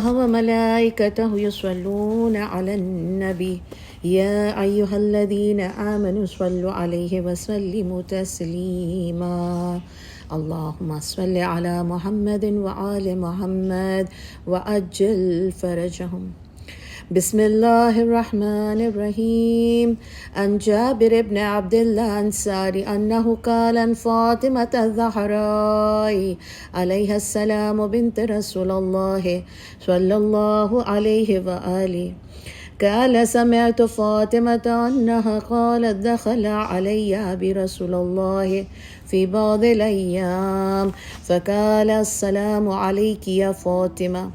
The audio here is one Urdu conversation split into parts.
الله وملائكته يصلون على النبي يا أيها الذين آمنوا صلوا عليه وسلموا تسليما اللهم صل على محمد وآل محمد وعجل فرجهم. بسم الله الرحمن الرحيم. عن جابر بن عبد الله الأنصاري أنه قال عن فاطمة الزهراء عليها السلام بنت رسول الله صلى الله عليه وآله قال سمعت فاطمة أنها قالت دخل علي برسول الله في بعض الأيام فقال السلام عليك يا فاطمة،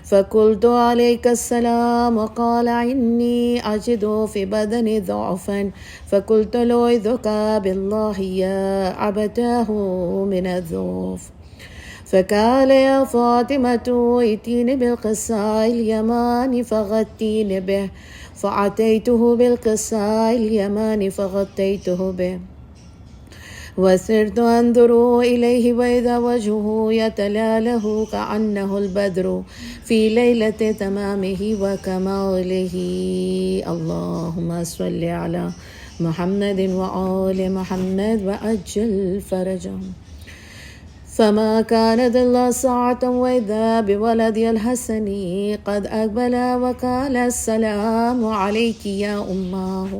فقلت عليك السلام، وقال إني أجد في بدني ضعفا، فقلت لأعوذك بالله يا عبداه من الضعف. فقال يا فاطمة ائتيني بالقصاء اليماني فغطيني به، فأتيته بالقصاء اليماني فغطيته به، وسرت أنظر إليه وإذا وجهه يتلاله كأنه البدر في ليلة تمامه وكماله. اللهم صل على محمد وآل محمد وأجل فرجهم. فما كانت إلا ساعة وإذا بولدي الحسن قد أقبل وقال السلام عليك يا أماه،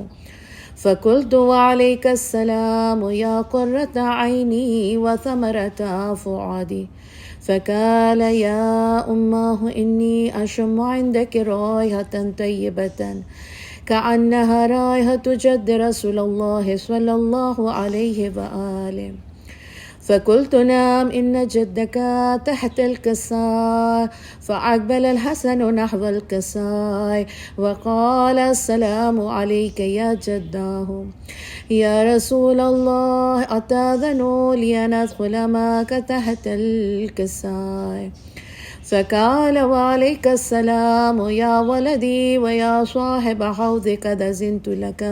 فقلت وعليك السلام يا قرة عيني وثمرة فؤادي. فقال يا أماه إني أشم عندك رائحة طيبة كأنها رائحة جد رسول الله صلى الله عليه وآله. فقلت نعم إن جدك تحت الكساء. فأقبل الحسن نحو الكساء وقال السلام عليك يا جداه. يا رسول الله أتأذن لي أن أدخل معك تحت الكساء؟ فقال وعليك السلام يا ولدي ويا صاحب حوضك قد أذنت لك.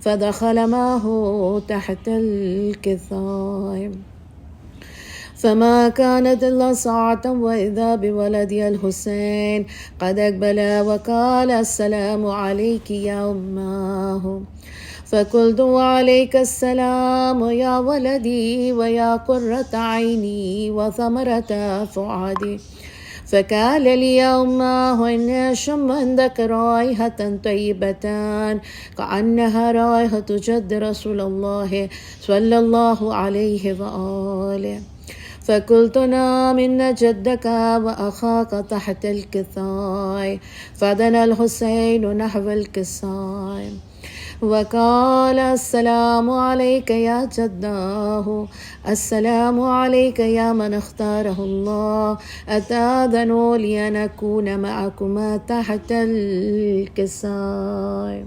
فدخل معه تحت الكساء. فما كانت إلا ساعة وإذا بولدي الحسين قد أقبل وقال السلام عليك يا أماه. فقلت وعليك السلام يا ولدي ويا قرة عيني وثمرة فؤادي. فقال لي يا أماه إني أشم عندك رائحة طيبة كأنها رائحة جد رسول الله صلى الله عليه وآله. فقلت نعم إن جدك وأخاك تحت الكساء. فدنا الحسين نحو الكساء وقال السلام عليك يا جداه. السلام عليك يا من اختاره الله. أتأذن لي أن أكون معكما تحت الكساء؟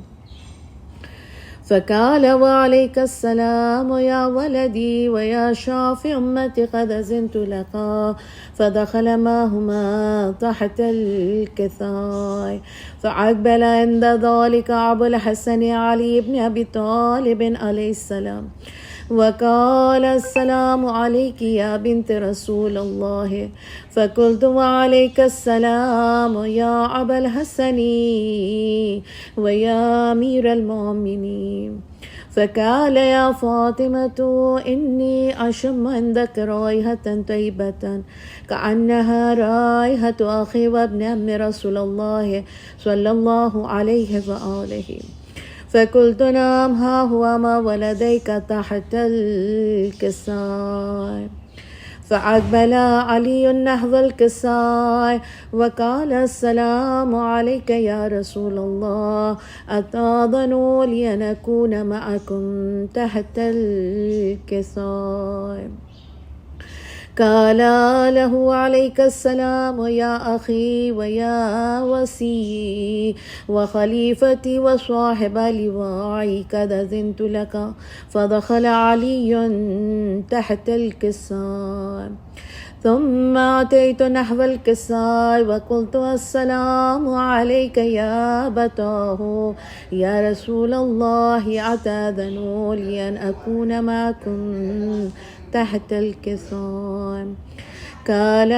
فقال وعليك السلام يا ولدي ويا شافي أمتي قد أذنت لك. فدخل معهما تحت الكساء. فأقبل عند ذلك أبو الحسن علي بن أبي طالب عليه السلام وقال السلام عليك يا بنت رسول الله. فقلت وعليك السلام يا أبا الحسن ويا أمير المؤمنين. فقال يا فاطمة إني أشم عندك رائحة طيبة كأنها رائحة أخي وابن عم رسول الله صلى الله عليه وآله. فقلت نعم ها هو ما ولديك تحت الكساء. فأقبل علي نحو الكساء وقال السلام عليك يا رسول الله. أتأذن لي أن أكون معكم تحت الكساء؟ قال له عليك السلام يا أخي ويا وسي وخليفتي وصاحب لواعي قد أذنت لك. فدخل علي تحت الكساء. ثم أتيت نحو الكساء وقلت السلام عليك يا أبتاه. يا رسول الله أتأذن لي أن أكون معكم تحت الكساء؟ قال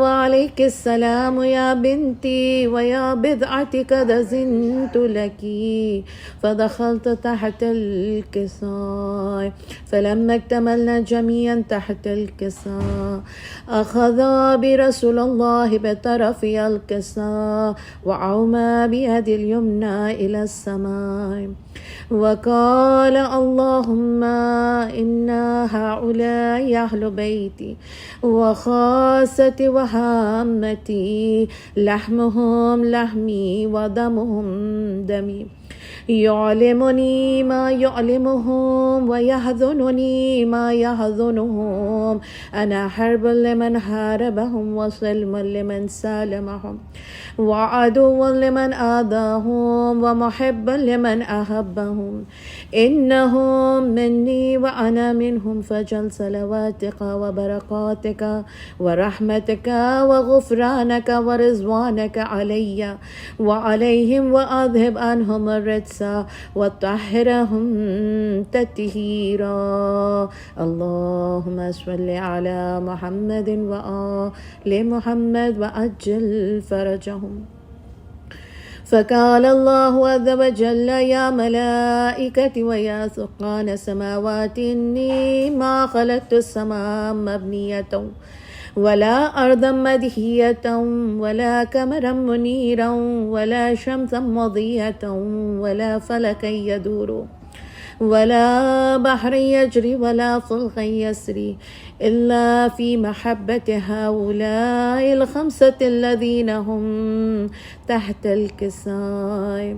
وعليك السلام يا بنتي ويا بضعة قد أذنت لك. فدخلت تحت الكساء فلما اكتملنا جميعا تحت الكساء أخذ برسول الله بطرف الكساء وعوما بيد اليمنى إلى السماء وقال اللهم إن هؤلاء أهل بيتي وخاصتي وهامتي لحمهم لحمي ودمهم دمي يعلمني ما يعلمهم ويحزنني ما يحزنهم. أنا حرب لمن حاربهم وسلم لمن سالمهم وعدو لمن آذاهم ومحب لمن أحبهم. إنهم مني وأنا منهم فجل صلواتك وبركاتك ورحمتك وغفرانك ورضوانك علي وعليهم وأذهب عنهم الرجس وطهرهم تطهيرا. اللهم صل على محمد وآل محمد وأجل فرجهم. فقال الله عز وجل يا ملائكتي ويا سكان السماوات إني ما خلقت السماء مبنية ولا أرضا مدهية ولا قمرا منيرا ولا شمسا مضيئة ولا فلكا يدور ولا بحر يجري ولا فلك يسري إلا في محبة هؤلاء الخمسة الذين هم تحت الكساء.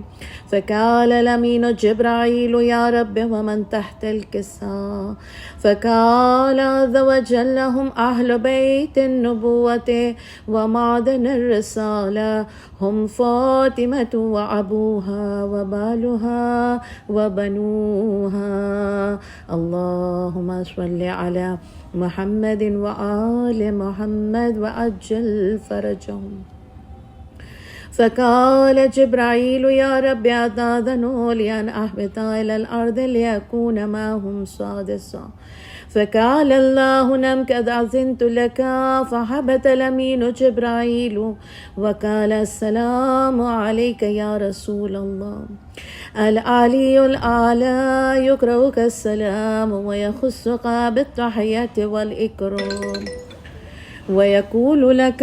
فقال الأمين جبرائيل يا رب ومن تحت الكساء؟ فقال عز وجل هم أهل بيت النبوة ومعدن الرسالة هم فاطمة وأبوها وبالها وبنوها. اللهم صل على محمد وآل محمد وأجل فرجهم. فقال جبرائيل يا رب أذنوا لي أن أهبط إلى الأرض ليكون معهم سادسا. فقال الله نم قد أذنت لك. فهبط الأمين جبرائيل وقال السلام عليك يا رسول الله. العلي الأعلى يقرأك السلام ويخصك بالتحية والإكرام ويقول لك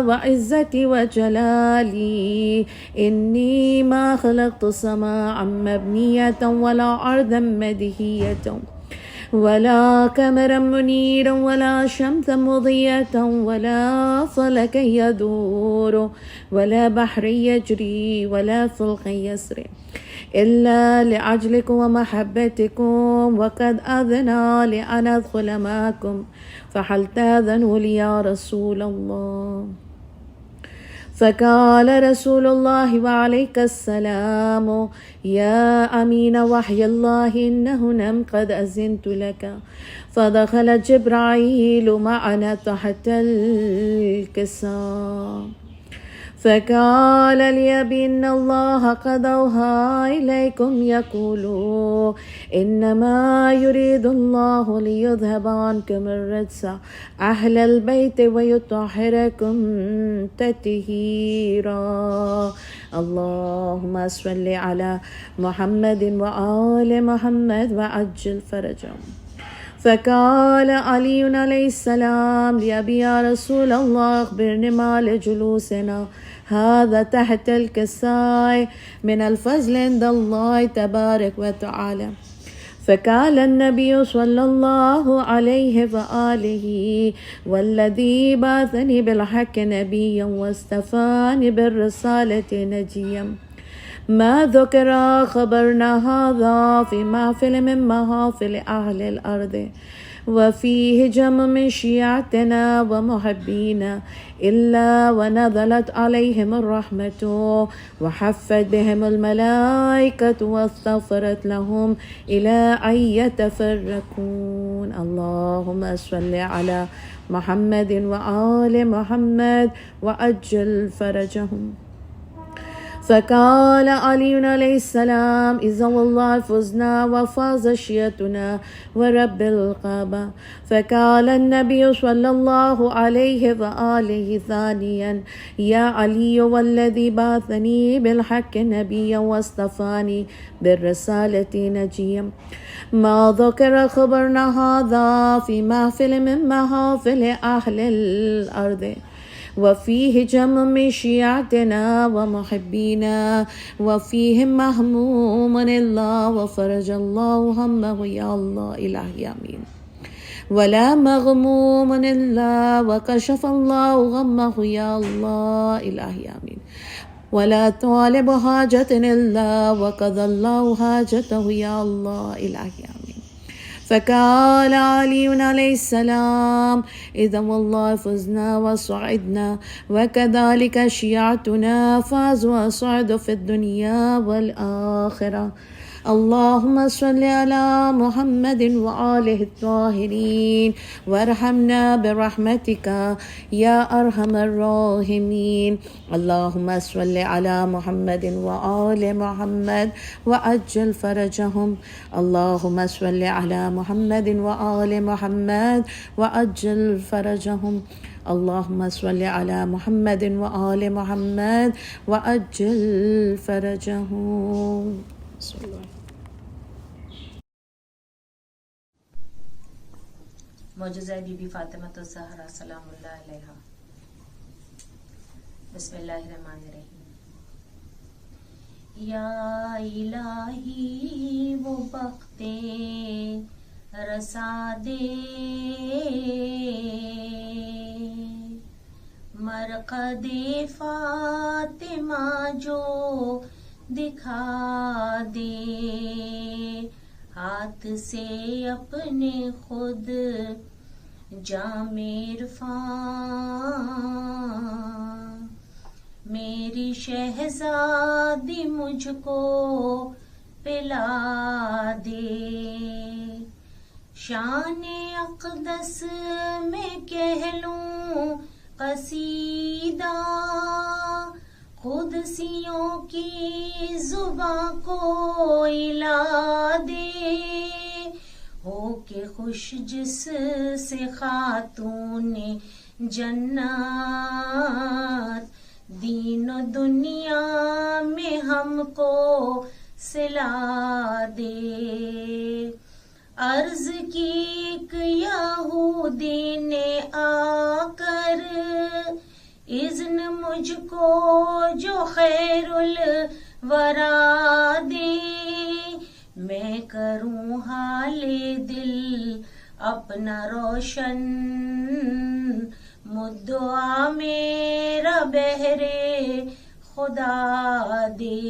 وعزتي وجلالي إني ما خلقت سماء مبنية ولا أرضا مدهية ولا قمرا منيرا ولا شمسا مضيئة ولا فلكا يدور ولا بحر يجري ولا فلك يسري إلا لأجلكم ومحبتكم وقد أذن لأن أدخل معكم فهل تأذنوا لي يا رسول الله؟ فقال رسول الله وعليك السلام يا أمين وحي الله إنه نم قد أذنت لك. فدخل جبرائيل معنا تحت الكساء فقال لي بأن الله قد أوحى إليكم يقول إنما يريد الله ليذهب عنكم الرجس أهل البيت ويطهركم تطهيرا. اللهم صل على محمد وآل محمد وعجل فرجهم. فقال علي عليه السلام لأبي يا رسول الله أخبرني ما لجلوسنا هذا تحت الكساء من الفضل عند الله تبارك وتعالى. فقال النبي صلى الله عليه وآله والذي بعثني بالحق نبيا واصطفاني بالرسالة نجيا ما ذكر خبرنا هذا في محفل من محافل أهل الأرض وفيه جمع من شيعتنا ومحبينا إلا ونزلت عليهم الرحمة وحفت بهم الملائكة واستغفرت لهم إلى أن يتفرقون. اللهم صل على محمد وآل محمد وأجل فرجهم. فقال علي عليه السلام إذا والله فزنا وفاز شيعتنا ورب الكعبة. فقال النبي صلى الله عليه وآله ثانيا يا علي والذي بعثني بالحق نبيا واصطفاني بالرسالة نجيا ما ذكر خبرنا هذا في محفل من محافل أهل الأرض وفيه جمع من شيعتنا ومحبينا وفيهم مهموم الله وفرج الله همه يا الله إلهي آمين ولا مغموم الله وكشف الله غمه يا الله إلهي آمين ولا طالب حاجة إلا وقضى الله حاجته يا الله إلهي آمين. فقال علي عليه السلام إذا والله فزنا وصعدنا وكذلك شيعتنا فازوا وصعدوا في الدنيا والآخرة. اللهم صل على محمد وآله الطاهرين وارحمنا برحمتك يا أرحم الراحمين. اللهم صل على محمد وآل محمد وعجل فرجهم. اللهم صل على محمد وآل محمد وعجل فرجهم. اللهم صل على محمد وآل محمد وعجل فرجهم. معجزہ بی بی فاطمہ الزہرا سلام اللہ علیہا. بسم اللہ الرحمن الرحیم. یا الہی وہ بختے رسا دے مرقد فاطمہ جو دکھا دے ہاتھ سے اپنے خود جام عرفان میری شہزادی مجھ کو پلا دے شان اقدس میں کہہ لوں قصیدہ قدسیوں کی زباں کو الا دے ہو کے خوش جس سے خاتون جنت دین و دنیا میں ہم کو صلا دے. عرض کی ایک یہودی نے آ کر اذن مجھ کو جو خیر الورا دے میں کروں حال دل اپنا روشن مدعا میرا بہرے خدا دے.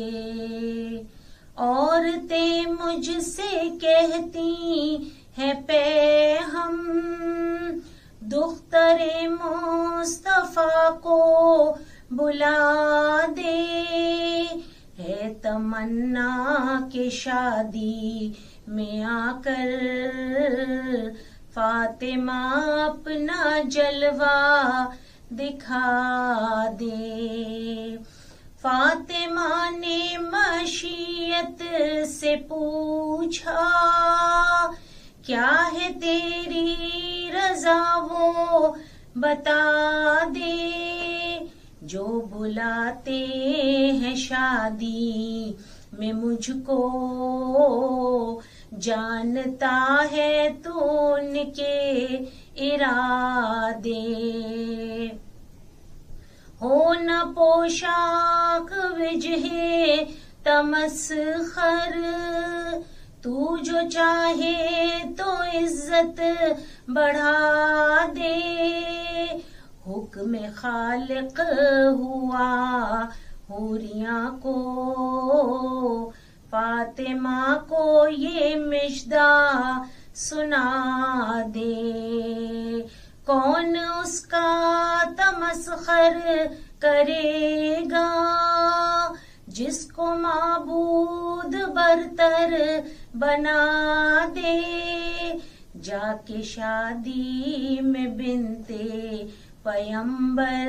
عورتیں مجھ سے کہتی ہیں پہ ہم دختر مصطفیٰ کو بلا دے ہے تمنا کہ شادی میں آ کر فاطمہ اپنا جلوہ دکھا دے. فاطمہ نے مشیت سے پوچھا کیا ہے تیری رضا وہ بتا دے جو بلاتے ہیں شادی میں مجھ کو جانتا ہے تو ان کے ارادے. ہو نہ پوشاک وجہ تمسخر تو جو چاہے تو عزت بڑھا دے حکم خالق ہوا حوریاں کو فاطمہ کو یہ مشدہ سنا دے. کون اس کا تمسخر کرے گا جس کو معبود برتر بنا دے جا کے شادی میں بنتے پیمبر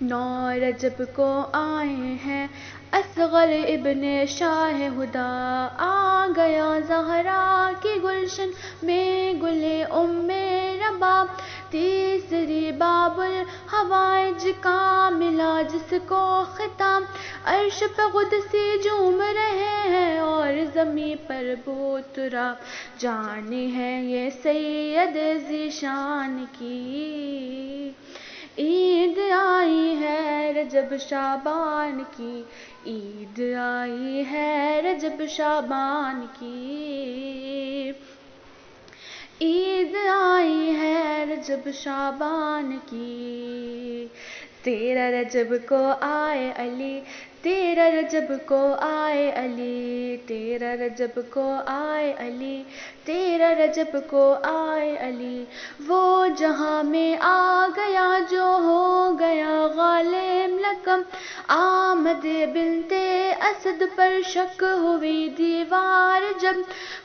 9 رجب کو آئے ہیں اصغر ابن شاہ ہدا، آ گیا زہرا کی گلشن میں گلے رباب، تیسری باب الحوائج کا ملا جس کو خطاب، عرش پہ قدسی جھوم رہے ہیں اور زمین پر بو تراب، جانی ہے یہ سید ذیشان کی، عید آئی ہے رجب شعبان کی، عید آئی ہے رجب شعبان کی، عید آئی ہے رجب شعبان کی، 13 رجب کو آئے علی، 13 رجب کو آئے علی، 13 رجب کو آئے علی، 13 رجب کو آئے علی، وہ جہاں میں آ گیا جو ہو گیا غالب لقب، آمد بنت اسد پر شک ہوئی دیوار جب،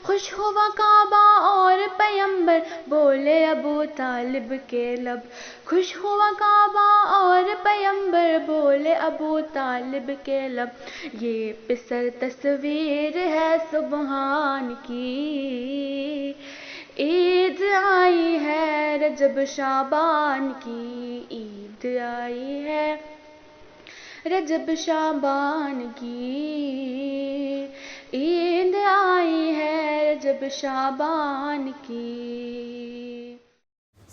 خوش ہوا کعبہ اور پیمبر بولے ابو طالب کے لب، خوش ہوا کعبہ اور پیمبر بولے ابو طالب کے لب، یہ پسر تصویر ہے سبحان کی، عید آئی ہے رجب شعبان کی، عید آئی ہے رجب شعبان کی، عید آئی ہے رجب شعبان کی۔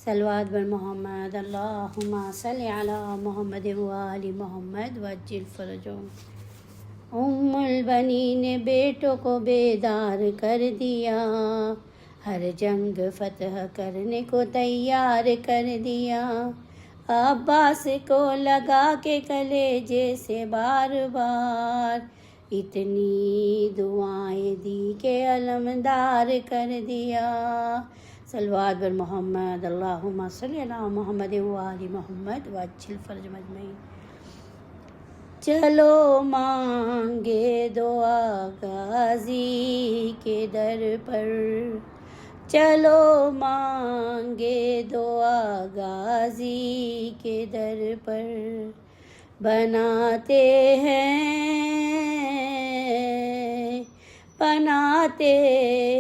صلوات بر محمد، اللہم صلی علی محمد و آل محمد وعجل فرجہم۔ ام البنین نے بیٹوں کو بیدار کر دیا، ہر جنگ فتح کرنے کو تیار کر دیا، عباس کو لگا کے کلیجے سے بار بار، اتنی دعائیں دی کہ علمدار کر دیا، صلوات بر محمد، اللہم صلی علی محمد و آل محمد وعجل فرجہم اجمعین۔ چلو مانگے دعا غازی کے در پر، چلو مانگے دعا غازی کے در پر، بناتے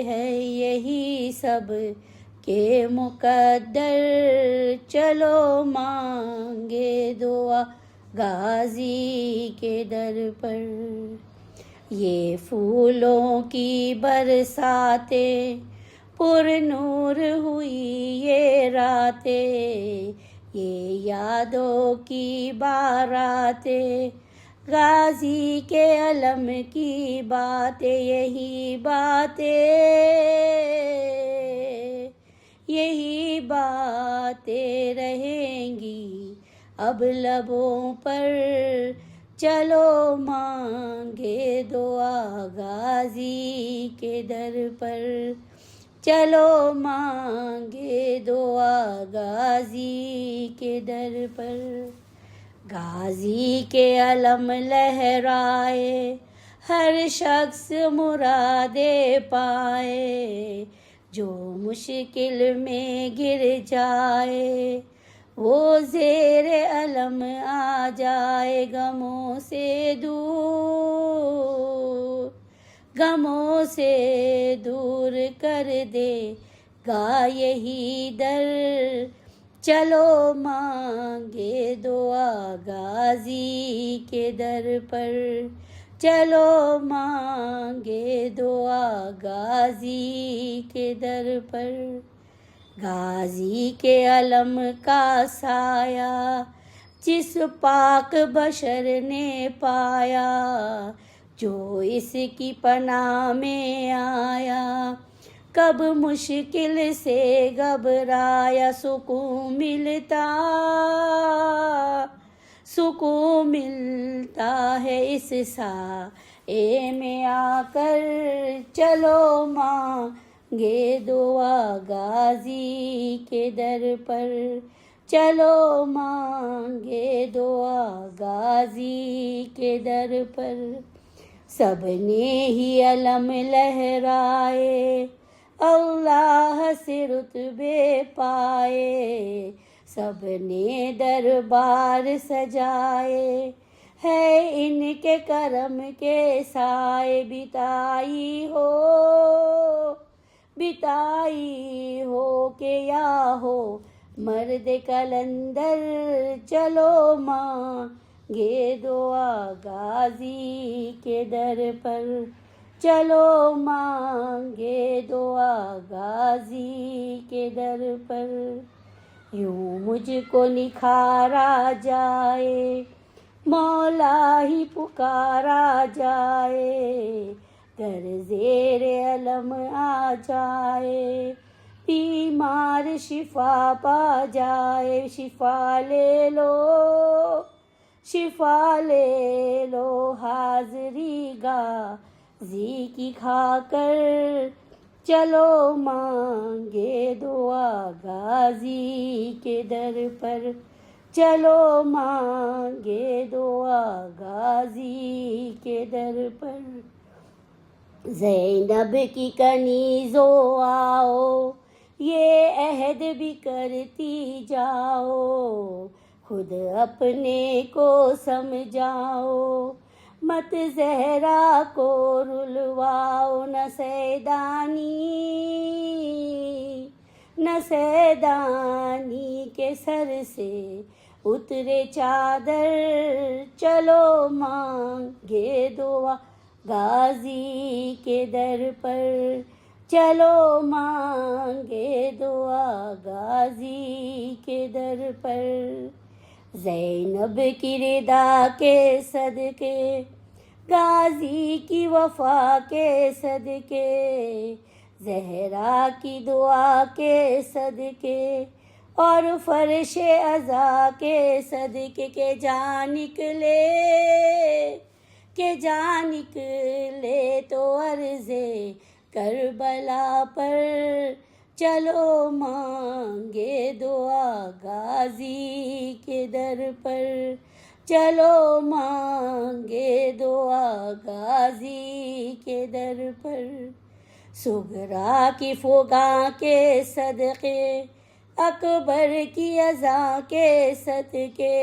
ہیں یہی سب کے مقدر، چلو مانگے دعا غازی کے در پر، یہ پھولوں کی برساتیں پر نور ہوئی یہ راتیں، یہ یادوں کی باراتیں، غازی کے علم کی باتیں، یہی باتیں رہیں گی اب لبوں پر، چلو مانگے دعا غازی کے در پر، چلو مانگے دعا غازی کے در پر، غازی کے علم لہرائے ہر شخص مرادیں پائے، جو مشکل میں گر جائے وہ زیر علم آ جائے، غموں سے دور کر دے گا یہی در، چلو مانگے دعا غازی کے در پر، چلو مانگے دعا غازی کے در پر، غازی کے علم کا سایہ جس پاک بشر نے پایا، جو اس کی پناہ میں آیا، کب مشکل سے گھبرایا، سکون ملتا ہے اس سائے میں آ کر، چلو مانگے دعا غازی کے در پر، چلو مانگے دعا غازی کے در پر، سب نے ہی علم لہرائے اللہ سے رتبے پائے، سب نے دربار سجائے، ہے ان کے کرم کے سائے، بتائی ہو کہ یا ہو مرد کلندر، چلو مانگے دعا غازی کے در پر، چلو مانگے دعا غازی کے در پر۔ یوں مجھ کو نکھارا جائے، مولا ہی پکارا جائے، در زیر علم آ جائے، بیمار شفا پا جائے، شفا لے لو، شفا لے لو، حاضری غازی کی کھا کر، چلو مانگے دعا غازی کے در پر، چلو مانگے دعا غازی کے در پر۔ زینب کی کنیزو آؤ، یہ عہد بھی کرتی جاؤ، خود اپنے کو سمجھاؤ، مت زہرا کو رلواؤ، نہ سیدانی کے سر سے اترے چادر، چلو مانگے دعا غازی کے در پر، چلو مانگے دعا غازی کے در پر۔ زینب کی رضا کے صدقے، غازی کی وفا کے صدقے، زہرا کی دعا کے صدقے، اور فرش عزا کے صدقے، کہ جان نکلے تو عرض کربلا پر، چلو مانگے دعا غازی کے در پر، چلو مانگے دعا غازی کے در پر۔ صغرا کی فغاں کے صدقے، اکبر کی عزا کے صدقے،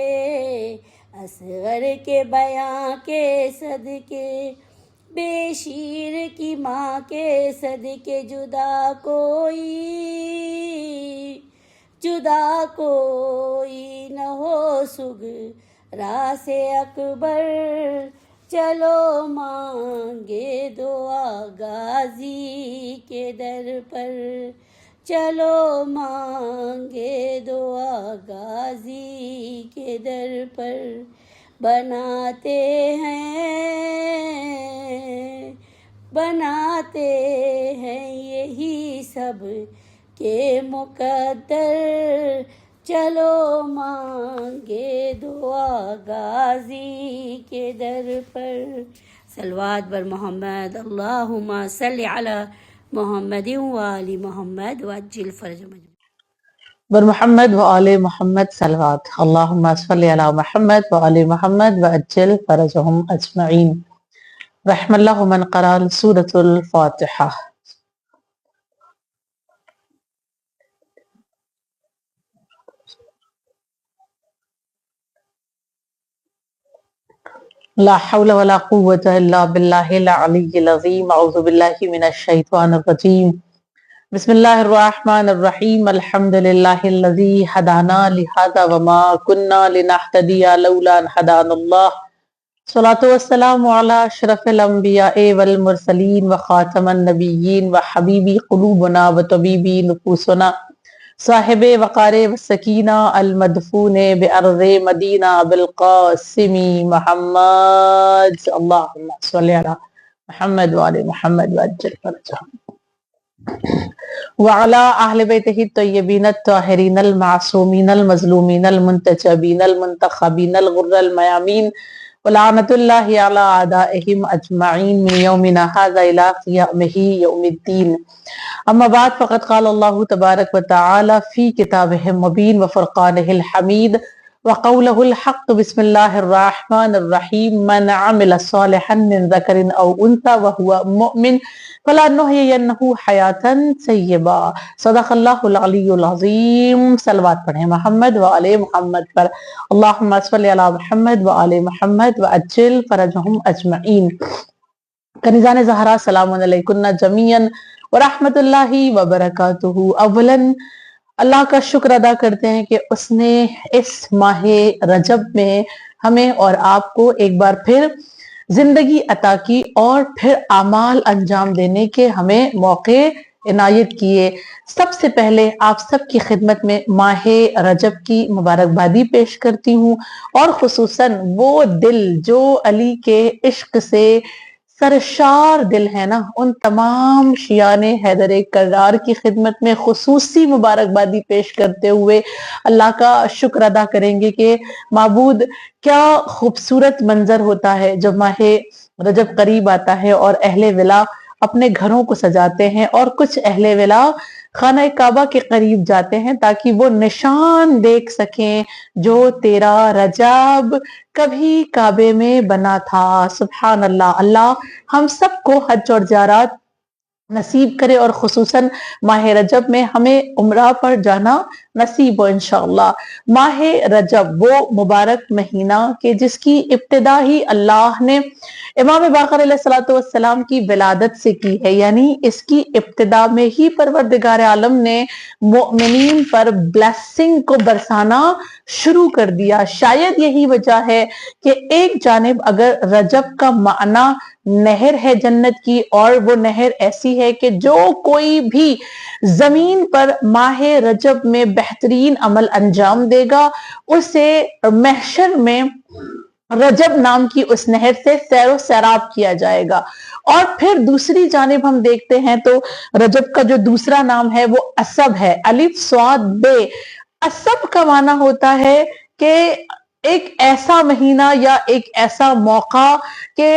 اصغر کے بیاں کے صدقے، بے شیر کی ماں کے صدقے، جدا کوئی نہ ہو صغرا سے اکبر، چلو مانگے دعا غازی کے در پر، چلو مانگے دعا غازی کے در پر۔ بناتے ہیں یہی سب کے مقدر، چلو مانگے دعا غازی کے در پر۔ صلوات بر محمد، اللہم صلی علی محمد وآل محمد وعجل فرجهم۔ بر محمد وآل محمد صلوات، اللہم صلی علی محمد وآل محمد وعجل فرجهم اجمعین۔ رحم اللہ من قرأ سورة الفاتحہ۔ لا حول ولا قوة الا باللہ العلی العظیم، اعوذ باللہ من الشیطان الرجیم، بسم اللہ الرحمن الرحیم، الحمد للہ الذی ہدانا لہذا وما کننا لنہتدی لولا ان ہدانا اللہ، صلاۃ والسلام علی اشرف الانبیاء والمرسلین وخاتم النبیین وحبیبی قلوبنا وطبیبی نفوسنا، صاحب وقار والسکینہ، المدفون بأرض مدینہ بالقاسم محمد، اللہم صلی علی محمد وآل محمد وعجل فرجهم، وعلی اہل بیتہ الطیبین الطاہرین المعصومین المظلومین المنتجبین المنتخبین الغر المیامین، ولعنۃ اللہ علی اعدائہم اجمعین من یومنا ھذا الی قیامہ یوم الدین۔ اما بعد فقد قال اللہ تبارک و تعالی فی کتابہ المبین وفرقانہ الحمید وقوله الحق بسم الله الرحمن الرحيم من عمل صالحا من ذكر أو أنثى وهو مؤمن فلنحيينه حياة طيبة صدق الله العلی العظیم. صلوات پڑھیں محمد و آل محمد پر. اللہم صلی علی محمد و آل محمد وعجل فرجہم اجمعین. کنیزان زہرا سلام علیکن جمیعاً ورحمت اللہ وبرکاتہ. اولاً اللہ کا شکر ادا کرتے ہیں کہ اس نے اس ماہ رجب میں ہمیں اور آپ کو ایک بار پھر زندگی عطا کی اور پھر اعمال انجام دینے کے ہمیں موقع عنایت کیے. سب سے پہلے آپ سب کی خدمت میں ماہ رجب کی مبارکبادی پیش کرتی ہوں، اور خصوصاً وہ دل جو علی کے عشق سے سرشار دل ہے نا، ان تمام شیعان حیدر کرار کی خدمت میں خصوصی مبارکبادی پیش کرتے ہوئے اللہ کا شکر ادا کریں گے کہ معبود کیا خوبصورت منظر ہوتا ہے جب ماہ رجب قریب آتا ہے اور اہل ولا اپنے گھروں کو سجاتے ہیں اور کچھ اہل ولا خانہ کعبہ کے قریب جاتے ہیں تاکہ وہ نشان دیکھ سکیں جو تیرا رجب کبھی کعبے میں بنا تھا. سبحان اللہ. اللہ ہم سب کو حج اور زیارات نصیب کرے اور خصوصاً ماہ رجب میں ہمیں عمرہ پر جانا نصیب ہو انشاءاللہ. ماہ رجب وہ مبارک مہینہ کہ جس کی ابتدا ہی اللہ نے امام باقر علیہ الصلوۃ والسلام کی ولادت سے کی ہے، یعنی اس کی ابتدا میں ہی پروردگار عالم نے مؤمنین پر بلیسنگ کو برسانا شروع کر دیا. شاید یہی وجہ ہے کہ ایک جانب اگر رجب کا معنی نہر ہے جنت کی، اور وہ نہر ایسی ہے کہ جو کوئی بھی زمین پر ماہ رجب میں بہترین عمل انجام دے گا اسے محشر میں رجب نام کی اس نہر سے سیر و سیراب کیا جائے گا. اور پھر دوسری جانب ہم دیکھتے ہیں تو رجب کا جو دوسرا نام ہے وہ اسب ہے، الف صاد بے. اسب کا معنی ہوتا ہے کہ ایک ایسا مہینہ یا ایک ایسا موقع کہ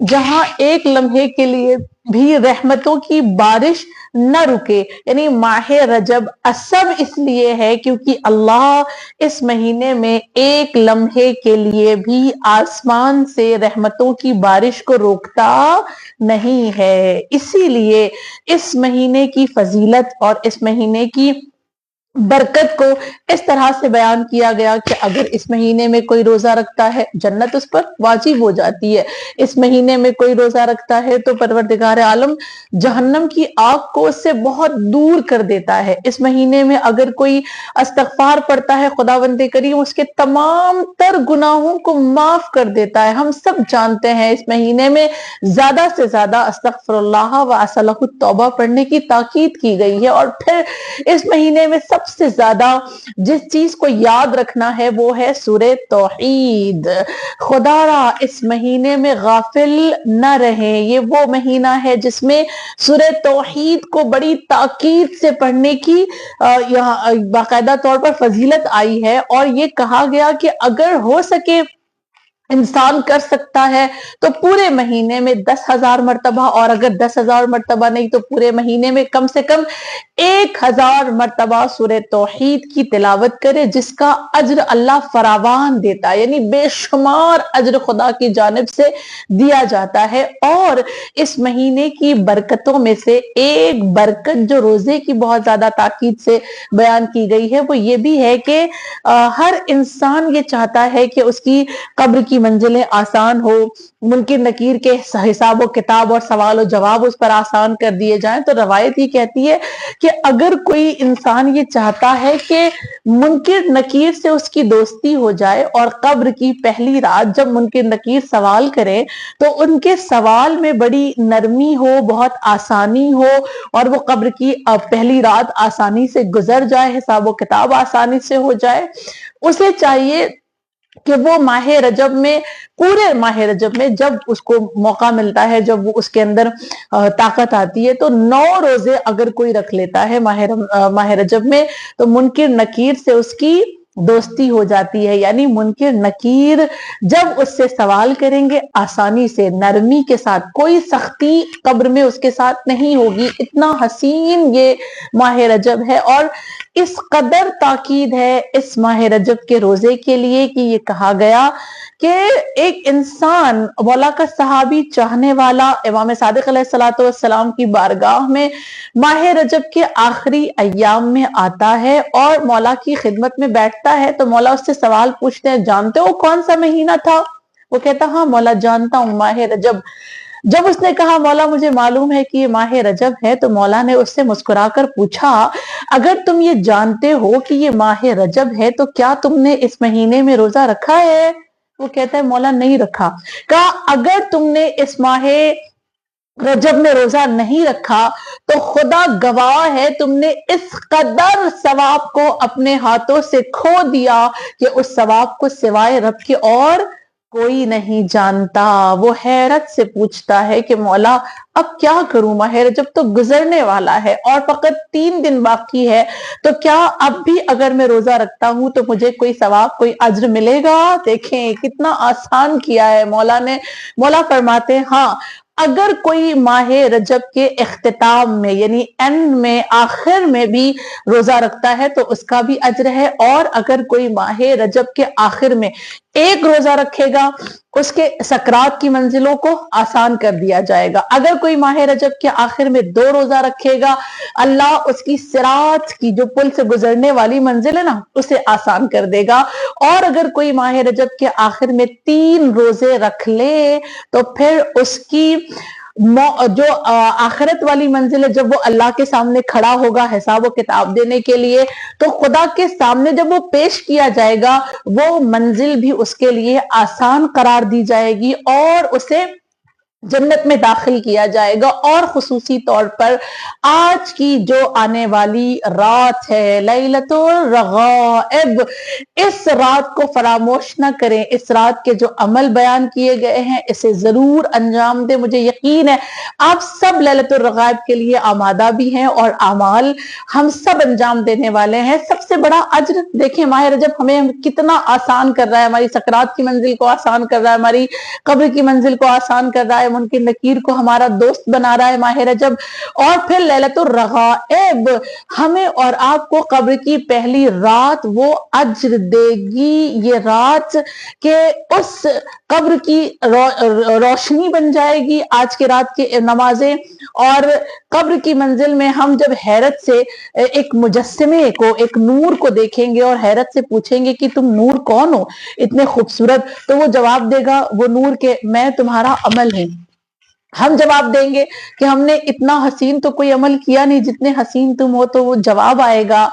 جہاں ایک لمحے کے لیے بھی رحمتوں کی بارش نہ رکے. یعنی ماہ رجب اسب اس لیے ہے کیونکہ اللہ اس مہینے میں ایک لمحے کے لیے بھی آسمان سے رحمتوں کی بارش کو روکتا نہیں ہے. اسی لیے اس مہینے کی فضیلت اور اس مہینے کی برکت کو اس طرح سے بیان کیا گیا کہ اگر اس مہینے میں کوئی روزہ رکھتا ہے جنت اس پر واجب ہو جاتی ہے. اس مہینے میں کوئی روزہ رکھتا ہے تو پروردگار عالم جہنم کی آگ کو اس سے بہت دور کر دیتا ہے. اس مہینے میں اگر کوئی استغفار پڑھتا ہے خداوند کریم اس کے تمام تر گناہوں کو معاف کر دیتا ہے. ہم سب جانتے ہیں اس مہینے میں زیادہ سے زیادہ استغفر اللہ و اصلح التوبہ پڑھنے کی تاکید کی گئی ہے. اور پھر اس مہینے میں سب سے زیادہ جس چیز کو یاد رکھنا ہے وہ ہے سورہ توحید. خدا را اس مہینے میں غافل نہ رہیں. یہ وہ مہینہ ہے جس میں سورہ توحید کو بڑی تاکید سے پڑھنے کی یہاں باقاعدہ طور پر فضیلت آئی ہے، اور یہ کہا گیا کہ اگر ہو سکے انسان کر سکتا ہے تو پورے مہینے میں 10,000 مرتبہ، اور اگر 10,000 مرتبہ نہیں تو پورے مہینے میں کم سے کم 1,000 مرتبہ سورہ توحید کی تلاوت کرے، جس کا اجر اللہ فراوان دیتا ہے. یعنی بے شمار اجر خدا کی جانب سے دیا جاتا ہے. اور اس مہینے کی برکتوں میں سے ایک برکت جو روزے کی بہت زیادہ تاکید سے بیان کی گئی ہے وہ یہ بھی ہے کہ ہر انسان یہ چاہتا ہے کہ اس کی قبر کی منزلیں آسان ہو، منکر نکیر کے حساب و کتاب اور سوال و جواب اس پر آسان کر دیے جائیں. تو روایت یہ کہتی ہے کہ اگر کوئی انسان یہ چاہتا ہے کہ منکر نکیر سے اس کی دوستی ہو جائے اور قبر کی پہلی رات جب منکر نکیر سوال کریں تو ان کے سوال میں بڑی نرمی ہو، بہت آسانی ہو، اور وہ قبر کی پہلی رات آسانی سے گزر جائے، حساب و کتاب آسانی سے ہو جائے، اسے چاہیے کہ وہ ماہ رجب میں، پورے ماہ رجب میں جب اس کو موقع ملتا ہے، جب وہ اس کے اندر طاقت آتی ہے، تو 9 روزے اگر کوئی رکھ لیتا ہے ماہ رجب میں تو منکر نکیر سے اس کی دوستی ہو جاتی ہے. یعنی منکر نکیر جب اس سے سوال کریں گے آسانی سے، نرمی کے ساتھ، کوئی سختی قبر میں اس کے ساتھ نہیں ہوگی. اتنا حسین یہ ماہ رجب ہے. اور اس قدر تاکید ہے اس ماہ رجب کے روزے کے لیے کہ یہ کہا گیا کہ ایک انسان مولا کا صحابی چاہنے والا امام صادق علیہ الصلوۃ والسلام کی بارگاہ میں ماہ رجب کے آخری ایام میں آتا ہے اور مولا کی خدمت میں بیٹھتا ہے تو مولا اس سے سوال پوچھتے ہیں، جانتے ہو کون سا مہینہ تھا؟ وہ کہتا ہاں مولا جانتا ہوں، ماہ رجب۔ جب اس نے کہا مولا مجھے معلوم ہے کہ یہ ماہ رجب ہے، تو مولا نے اس سے مسکرا کر پوچھا اگر تم یہ جانتے ہو کہ یہ ماہ رجب ہے تو کیا تم نے اس مہینے میں روزہ رکھا ہے؟ وہ کہتا ہے مولا نہیں رکھا۔ کہا اگر تم نے اس ماہ رجب میں روزہ نہیں رکھا تو خدا گواہ ہے تم نے اس قدر ثواب کو اپنے ہاتھوں سے کھو دیا کہ اس ثواب کو سوائے رب کے اور کوئی نہیں جانتا۔ وہ حیرت سے پوچھتا ہے کہ مولا اب کیا کروں، ماہ رجب تو گزرنے والا ہے اور فقط 3 دن باقی ہے، تو کیا اب بھی اگر میں روزہ رکھتا ہوں تو مجھے کوئی ثواب کوئی اجر ملے گا؟ دیکھیں کتنا آسان کیا ہے مولا نے۔ مولا فرماتے ہیں ہاں اگر کوئی ماہ رجب کے اختتام میں یعنی اینڈ میں آخر میں بھی روزہ رکھتا ہے تو اس کا بھی اجر ہے، اور اگر کوئی ماہ رجب کے آخر میں ایک روزہ رکھے گا اس کے سکرات کی منزلوں کو آسان کر دیا جائے گا۔ اگر کوئی ماہ رجب کے آخر میں 2 روزہ رکھے گا اللہ اس کی صراط کی جو پل سے گزرنے والی منزل ہے نا اسے آسان کر دے گا، اور اگر کوئی ماہ رجب کے آخر میں 3 روزے رکھ لے تو پھر اس کی جو آخرت والی منزل ہے جب وہ اللہ کے سامنے کھڑا ہوگا حساب و کتاب دینے کے لیے تو خدا کے سامنے جب وہ پیش کیا جائے گا وہ منزل بھی اس کے لیے آسان قرار دی جائے گی اور اسے جنت میں داخل کیا جائے گا۔ اور خصوصی طور پر آج کی جو آنے والی رات ہے لیلۃ الرغائب، اس رات کو فراموش نہ کریں۔ اس رات کے جو عمل بیان کیے گئے ہیں اسے ضرور انجام دیں۔ مجھے یقین ہے آپ سب لیلۃ الرغائب کے لیے آمادہ بھی ہیں اور اعمال ہم سب انجام دینے والے ہیں۔ سب سے بڑا اجر دیکھیں ماہ رجب ہمیں کتنا آسان کر رہا ہے، ہماری سکرات کی منزل کو آسان کر رہا ہے، ہماری قبر کی منزل کو آسان کر رہا ہے، منکر نکیر کو ہمارا دوست بنا رہا ہے ماہ رجب، اور پھر لیلۃ الرغائب ہمیں اور آپ کو قبر کی پہلی رات وہ اجر دے گی، یہ رات کہ اس قبر کی روشنی بن جائے گی آج کے رات کی نمازیں، اور قبر کی منزل میں ہم جب حیرت سے ایک مجسمے کو ایک نور کو دیکھیں گے اور حیرت سے پوچھیں گے کہ تم نور کون ہو اتنے خوبصورت، تو وہ جواب دے گا وہ نور کہ میں تمہارا عمل ہوں۔ ہم جواب دیں گے کہ ہم نے اتنا حسین تو کوئی عمل کیا نہیں جتنے حسین تم ہو، تو وہ جواب آئے گا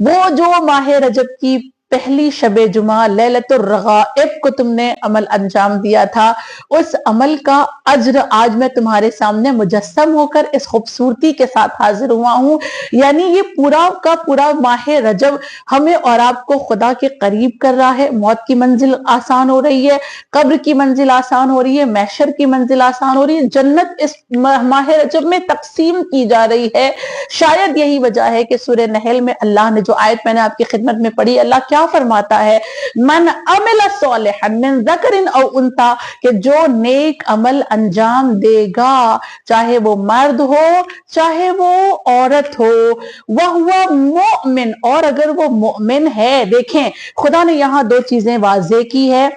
وہ جو ماہ رجب کی پہلی شب جمعہ لیلۃ الرغائب کو تم نے عمل انجام دیا تھا اس عمل کا اجر آج میں تمہارے سامنے مجسم ہو کر اس خوبصورتی کے ساتھ حاضر ہوا ہوں۔ یعنی یہ پورا کا پورا ماہ رجب ہمیں اور آپ کو خدا کے قریب کر رہا ہے، موت کی منزل آسان ہو رہی ہے، قبر کی منزل آسان ہو رہی ہے، محشر کی منزل آسان ہو رہی ہے، جنت اس ماہ رجب میں تقسیم کی جا رہی ہے۔ شاید یہی وجہ ہے کہ سورہ نحل میں اللہ نے جو آیت میں نے آپ کی خدمت میں پڑھی، اللہ کیا فرماتا ہے؟ من عمل صالحا من ذکر او انثى، کہ جو نیک عمل انجام دے گا چاہے وہ مرد ہو چاہے وہ عورت ہو، وَهُوَ مُؤْمِن، اور اگر وہ مؤمن ہے۔ دیکھیں خدا نے یہاں 2 چیزیں واضح کی ہے،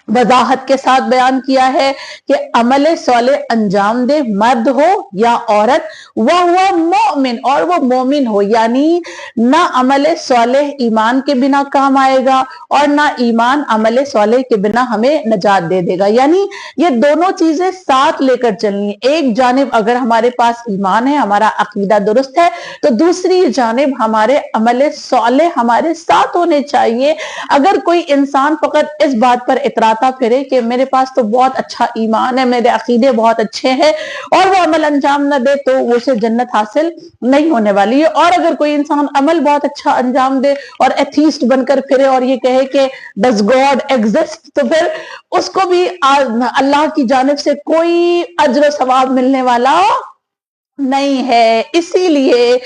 وضاحت کے ساتھ بیان کیا ہے کہ عمل صالح انجام دے مرد ہو یا عورت، وَهُوَ مُؤْمِن، اور وہ مومن ہو، یعنی نہ عمل صالح ایمان کے بنا کام آئے گا اور نہ ایمان عمل صالح کے بنا ہمیں نجات دے دے گا، یعنی یہ دونوں چیزیں ساتھ لے کر چلنی ہے۔ ایک جانب اگر ہمارے پاس ایمان ہے، ہمارا عقیدہ درست ہے، تو دوسری جانب ہمارے عمل صالح ہمارے ساتھ ہونے چاہیے۔ اگر کوئی انسان فقط اس بات پر اطراتا پھرے کہ میرے پاس تو بہت اچھا ایمان ہے، میرے عقیدے بہت اچھے ہیں، اور وہ عمل انجام نہ دے تو اسے جنت حاصل نہیں ہونے والی ہے۔ اور اگر کوئی انسان عمل بہت اچھا انجام دے اور ایتھیسٹ بن کر پھرے اور یہ کہے کہ ڈز گاڈ ایگزسٹ، تو پھر اس کو بھی اللہ کی جانب سے کوئی اجر و ثواب ملنے والا نہیں ہے۔ اسی لیے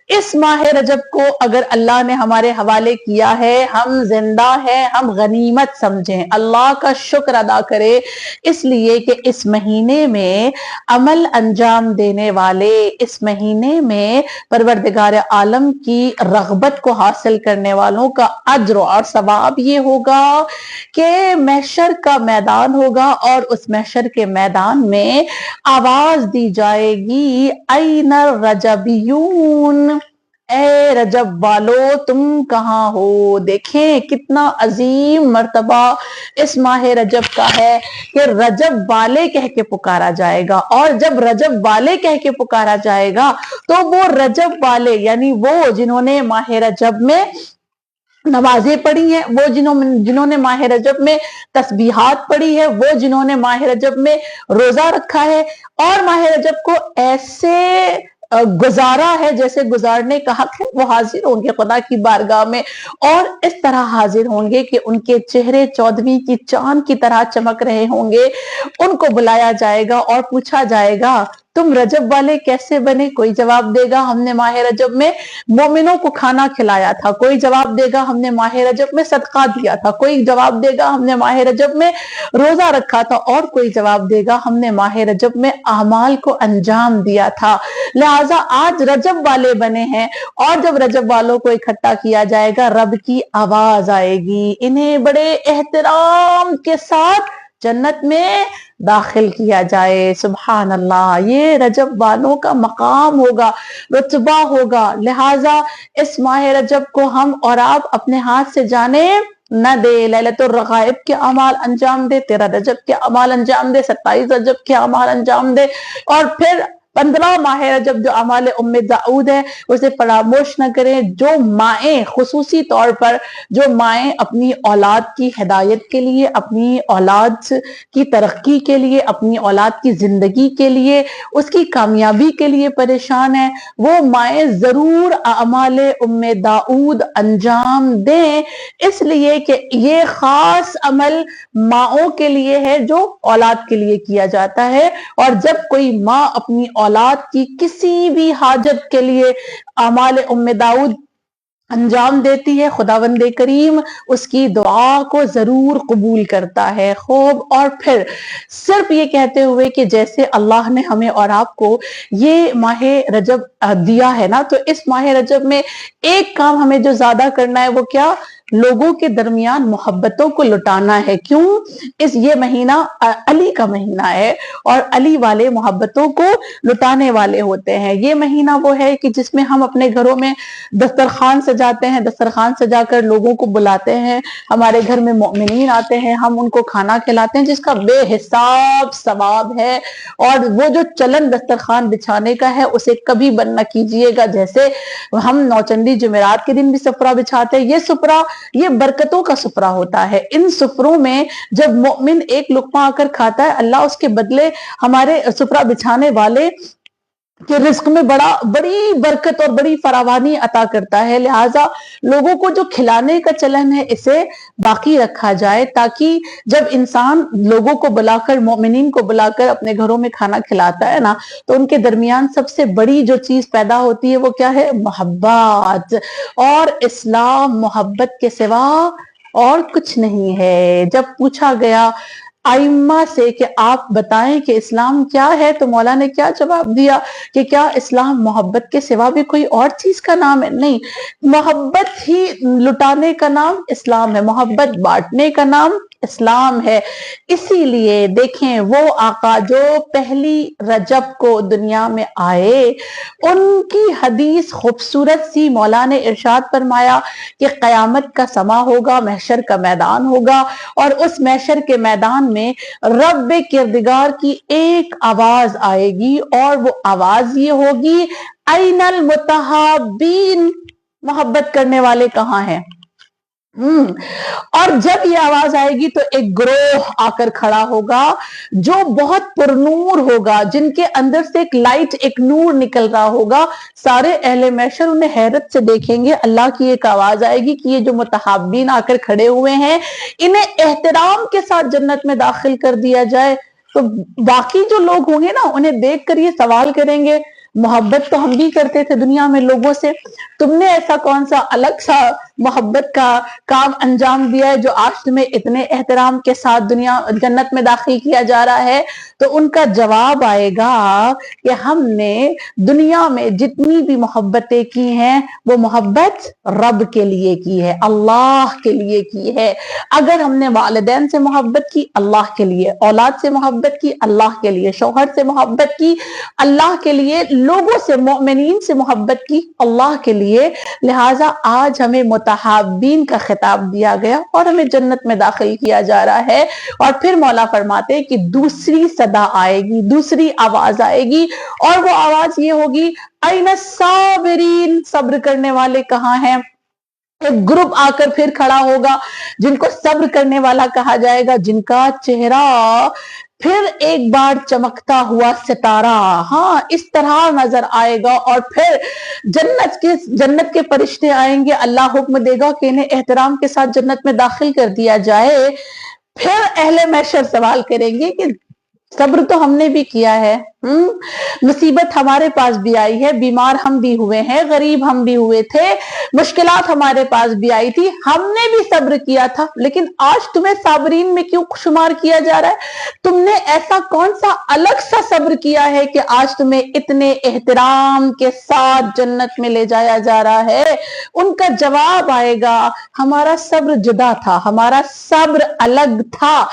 اس ماہ رجب کو اگر اللہ نے ہمارے حوالے کیا ہے، ہم زندہ ہیں، ہم غنیمت سمجھیں، اللہ کا شکر ادا کرے، اس لیے کہ اس مہینے میں عمل انجام دینے والے، اس مہینے میں پروردگار عالم کی رغبت کو حاصل کرنے والوں کا اجر اور ثواب یہ ہوگا کہ محشر کا میدان ہوگا، اور اس محشر کے میدان میں آواز دی جائے گی این الرجبیون، اے رجب والو تم کہاں ہو۔ دیکھیں کتنا عظیم مرتبہ اس ماہ رجب کا ہے کہ رجب والے کہہ کے پکارا جائے گا، اور جب رجب والے کہہ کے پکارا جائے گا تو وہ رجب والے یعنی وہ جنہوں نے ماہ رجب میں نمازیں پڑھی ہیں، وہ جنہوں نے ماہ رجب میں تسبیحات پڑھی ہے، وہ جنہوں نے ماہ رجب میں روزہ رکھا ہے اور ماہ رجب کو ایسے گزارا ہے جیسے گزارنے کا حق ہے، وہ حاضر ہوں گے خدا کی بارگاہ میں، اور اس طرح حاضر ہوں گے کہ ان کے چہرے 14ویں کی چاند کی طرح چمک رہے ہوں گے۔ ان کو بلایا جائے گا اور پوچھا جائے گا تم رجب والے کیسے بنے؟ کوئی جواب دے گا ہم نے ماہ رجب میں مومنوں کو کھانا کھلایا تھا، کوئی جواب دے گا ہم نے ماہ رجب میں صدقہ دیا تھا، کوئی جواب دے گا ہم نے ماہ رجب میں روزہ رکھا تھا، اور کوئی جواب دے گا ہم نے ماہ رجب میں اعمال کو انجام دیا تھا۔ لہٰذا آج رجب والے بنے ہیں، اور جب رجب والوں کو اکٹھا کیا جائے گا رب کی آواز آئے گی، انہیں بڑے احترام کے ساتھ جنت میں داخل کیا جائے۔ سبحان اللہ، یہ رجب والوں کا مقام ہوگا، رتبہ ہوگا۔ لہٰذا اس ماہ رجب کو ہم اور آپ اپنے ہاتھ سے جانے نہ دے، لیلۃ الرغائب کے اعمال انجام دے، 13 رجب کے اعمال انجام دے، 27 رجب کے اعمال انجام دے، اور پھر 15 ماہ رجب جو اعمال داؤد ہے اسے فراموش نہ کریں۔ جو مائیں خصوصی طور پر جو مائیں اپنی اولاد کی ہدایت کے لیے، اپنی اولاد کی ترقی کے لیے، اپنی اولاد کی زندگی کے لیے، اس کی کامیابی کے لیے پریشان ہیں، وہ مائیں ضرور اعمال داؤد انجام دیں، اس لیے کہ یہ خاص عمل ماؤں کے لیے ہے جو اولاد کے لیے کیا جاتا ہے، اور جب کوئی ماں اپنی اولاد کی کسی بھی حاجت کے لیے اعمال داؤد انجام دیتی ہے، خداوند کریم اس کی دعا کو ضرور قبول کرتا ہے۔ خوب، اور پھر صرف یہ کہتے ہوئے کہ جیسے اللہ نے ہمیں اور آپ کو یہ ماہ رجب دیا ہے نا، تو اس ماہ رجب میں ایک کام ہمیں جو زیادہ کرنا ہے وہ کیا؟ لوگوں کے درمیان محبتوں کو لٹانا ہے۔ کیوں؟ یہ مہینہ علی کا مہینہ ہے، اور علی والے محبتوں کو لٹانے والے ہوتے ہیں۔ یہ مہینہ وہ ہے کہ جس میں ہم اپنے گھروں میں دسترخوان سجاتے ہیں، دسترخوان سجا کر لوگوں کو بلاتے ہیں، ہمارے گھر میں مومنین آتے ہیں، ہم ان کو کھانا کھلاتے ہیں جس کا بے حساب ثواب ہے، اور وہ جو چلن دسترخوان بچھانے کا ہے اسے کبھی بند نہ کیجئے گا۔ جیسے ہم نوچندی جمعرات کے دن بھی سفرہ بچھاتے ہیں، یہ سفرہ یہ برکتوں کا سفرہ ہوتا ہے۔ ان سفروں میں جب مومن ایک لقمہ آ کر کھاتا ہے، اللہ اس کے بدلے ہمارے سفرہ بچھانے والے کہ رزق میں بڑی برکت اور بڑی فراوانی عطا کرتا ہے۔ لہٰذا لوگوں کو جو کھلانے کا چلن ہے اسے باقی رکھا جائے، تاکہ جب انسان لوگوں کو بلا کر، مومنین کو بلا کر اپنے گھروں میں کھانا کھلاتا ہے نا، تو ان کے درمیان سب سے بڑی جو چیز پیدا ہوتی ہے وہ کیا ہے؟ محبت۔ اور اسلام محبت کے سوا اور کچھ نہیں ہے۔ جب پوچھا گیا ائمہ سے کہ آپ بتائیں کہ اسلام کیا ہے، تو مولا نے کیا جواب دیا کہ کیا اسلام محبت کے سوا بھی کوئی اور چیز کا نام ہے؟ نہیں، محبت ہی لٹانے کا نام اسلام ہے، محبت بانٹنے کا نام اسلام ہے۔ اسی لیے دیکھیں وہ آقا جو پہلی رجب کو دنیا میں آئے، ان کی حدیث خوبصورت سی، مولا نے ارشاد فرمایا کہ قیامت کا سما ہوگا، محشر کا میدان ہوگا، اور اس محشر کے میدان میں رب کردگار کی ایک آواز آئے گی، اور وہ آواز یہ ہوگی این المتحابین، محبت کرنے والے کہاں ہیں؟ اور جب یہ آواز آئے گی تو ایک گروہ آ کر کھڑا ہوگا جو بہت پرنور ہوگا، جن کے اندر سے ایک لائٹ، ایک نور نکل رہا ہوگا۔ سارے اہل محشر انہیں حیرت سے دیکھیں گے۔ اللہ کی ایک آواز آئے گی کہ یہ جو متحابین آ کر کھڑے ہوئے ہیں انہیں احترام کے ساتھ جنت میں داخل کر دیا جائے۔ تو باقی جو لوگ ہوں گے نا، انہیں دیکھ کر یہ سوال کریں گے محبت تو ہم بھی کرتے تھے دنیا میں لوگوں سے، تم نے ایسا کون سا الگ سا محبت کا کام انجام دیا ہے جو آج تمہیں اتنے احترام کے ساتھ جنت میں داخل کیا جا رہا ہے؟ تو ان کا جواب آئے گا کہ ہم نے دنیا میں جتنی بھی محبتیں کی ہیں وہ محبت رب کے لیے کی ہے، اللہ کے لیے کی ہے۔ اگر ہم نے والدین سے محبت کی اللہ کے لیے، اولاد سے محبت کی اللہ کے لیے، شوہر سے محبت کی اللہ کے لیے، لوگوں سے مومنین سے محبت کی اللہ کے لیے، لہٰذا آج ہمیں متحابین کا خطاب دیا گیا اور ہمیں جنت میں داخل کیا جا رہا ہے۔ اور پھر مولا فرماتے کہ دوسری صدا آئے گی، دوسری آواز آئے گی، اور وہ آواز یہ ہوگی اَيْنَ الصَّابِرِينَ، صبر کرنے والے کہاں ہیں؟ ایک گروپ آ کر پھر کھڑا ہوگا جن کو صبر کرنے والا کہا جائے گا، جن کا چہرہ پھر ایک بار چمکتا ہوا ستارہ ہاں اس طرح نظر آئے گا، اور پھر جنت کے فرشتے آئیں گے، اللہ حکم دے گا کہ انہیں احترام کے ساتھ جنت میں داخل کر دیا جائے۔ پھر اہل محشر سوال کریں گے کہ صبر تو ہم نے بھی کیا ہے، مصیبت ہمارے پاس بھی آئی ہے، بیمار ہم بھی ہوئے ہیں، غریب ہم بھی ہوئے تھے، مشکلات ہمارے پاس بھی آئی تھی، ہم نے بھی صبر کیا تھا، لیکن آج تمہیں صابرین میں کیوں شمار کیا جا رہا ہے؟ تم نے ایسا کون سا الگ سا صبر کیا ہے کہ آج تمہیں اتنے احترام کے ساتھ جنت میں لے جایا جا رہا ہے؟ ان کا جواب آئے گا ہمارا صبر جدا تھا، ہمارا صبر الگ تھا۔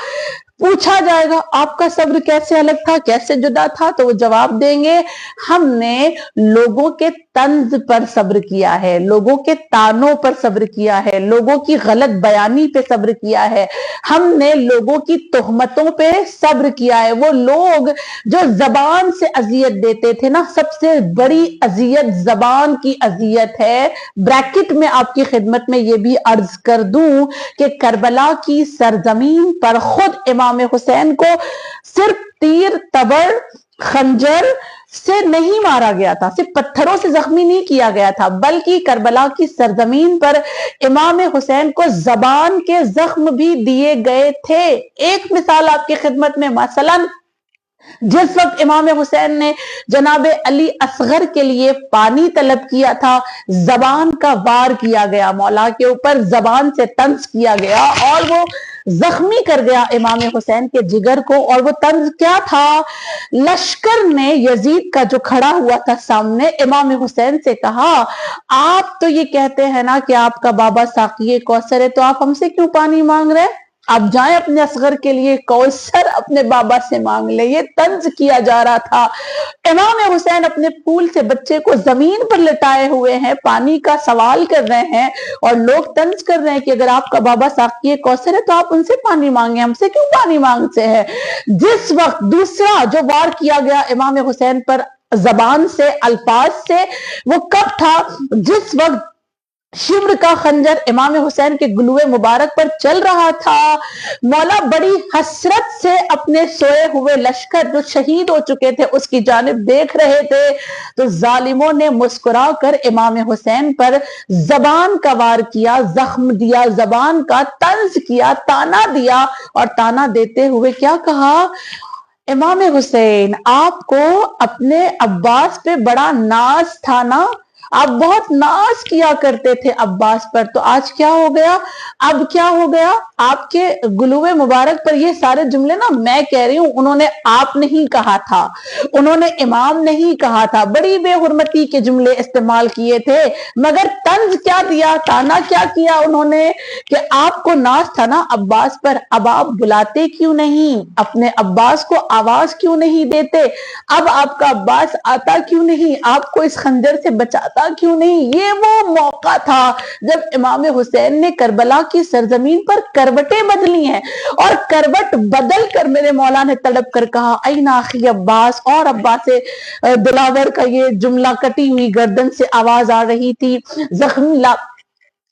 پوچھا جائے گا آپ کا صبر کیسے الگ تھا، کیسے جدا تھا؟ تو وہ جواب دیں گے ہم نے لوگوں کے طنز پر صبر کیا ہے، لوگوں کے تانوں پر صبر کیا ہے، لوگوں کی غلط بیانی پہ صبر کیا ہے، ہم نے لوگوں کی تہمتوں پہ صبر کیا ہے۔ وہ لوگ جو زبان سے اذیت دیتے تھے نا، سب سے بڑی اذیت زبان کی اذیت ہے۔ بریکٹ میں آپ کی خدمت میں یہ بھی عرض کر دوں کہ کربلا کی سرزمین پر خود امام حسین کو صرف تیر، تبر، خنجر سے نہیں مارا گیا تھا، صرف پتھروں سے زخمی نہیں کیا گیا تھا، بلکہ کربلا کی سرزمین پر امام حسین کو زبان کے زخم بھی دیے گئے تھے۔ ایک مثال آپ کی خدمت میں، مثلاً جس وقت امام حسین نے جناب علی اصغر کے لیے پانی طلب کیا تھا، زبان کا وار کیا گیا، مولا کے اوپر زبان سے طنز کیا گیا اور وہ زخمی کر گیا امام حسین کے جگر کو۔ اور وہ طنز کیا تھا؟ لشکر نے یزید کا جو کھڑا ہوا تھا سامنے، امام حسین سے کہا آپ تو یہ کہتے ہیں نا کہ آپ کا بابا ساقی کوثر ہے، تو آپ ہم سے کیوں پانی مانگ رہے ہیں؟ آپ جائیں اپنے اصغر کے لیے کوثر اپنے بابا سے مانگ لے۔ یہ طنز کیا جا رہا تھا۔ امام حسین اپنے پھول سے بچے کو زمین پر لٹائے ہوئے ہیں، پانی کا سوال کر رہے ہیں، اور لوگ طنز کر رہے ہیں کہ اگر آپ کا بابا ساقی کوثر ہے تو آپ ان سے پانی مانگیں، ہم سے کیوں پانی مانگتے ہیں؟ جس وقت دوسرا جو وار کیا گیا امام حسین پر زبان سے، الفاظ سے، وہ کب تھا؟ جس وقت شمر کا خنجر امام حسین کے گلوے مبارک پر چل رہا تھا، مولا بڑی حسرت سے اپنے سوئے ہوئے لشکر جو شہید ہو چکے تھے اس کی جانب دیکھ رہے تھے، تو ظالموں نے مسکرا کر امام حسین پر زبان کا وار کیا، زخم دیا، زبان کا طنز کیا، تانا دیا، اور تانا دیتے ہوئے کیا کہا؟ امام حسین آپ کو اپنے عباس پہ بڑا ناز تھا نا، آپ بہت ناز کیا کرتے تھے عباس پر، تو آج کیا ہو گیا؟ اب کیا ہو گیا؟ آپ کے گلوے مبارک پر یہ سارے جملے نا میں کہہ رہی ہوں، انہوں نے آپ نہیں کہا تھا، انہوں نے امام نہیں کہا تھا، بڑی بے حرمتی کے جملے استعمال کیے تھے، مگر طنز کیا دیا، تانا کیا کیا انہوں نے کہ آپ کو ناز تھا نا عباس پر، اب آپ بلاتے کیوں نہیں، اپنے عباس کو آواز کیوں نہیں دیتے، اب آپ کا عباس آتا کیوں نہیں، آپ کو اس خنجر سے بچاتا کیوں نہیں؟ یہ وہ موقع تھا جب امام حسین نے کربلا کی سرزمین پر کروٹیں بدلی ہیں، اور کروٹ بدل کر میرے مولا نے تڑپ کر کہا این اخی عباس، اور عباس دلاور کا یہ جملہ کٹی ہوئی گردن سے آواز آ رہی تھی، زخمی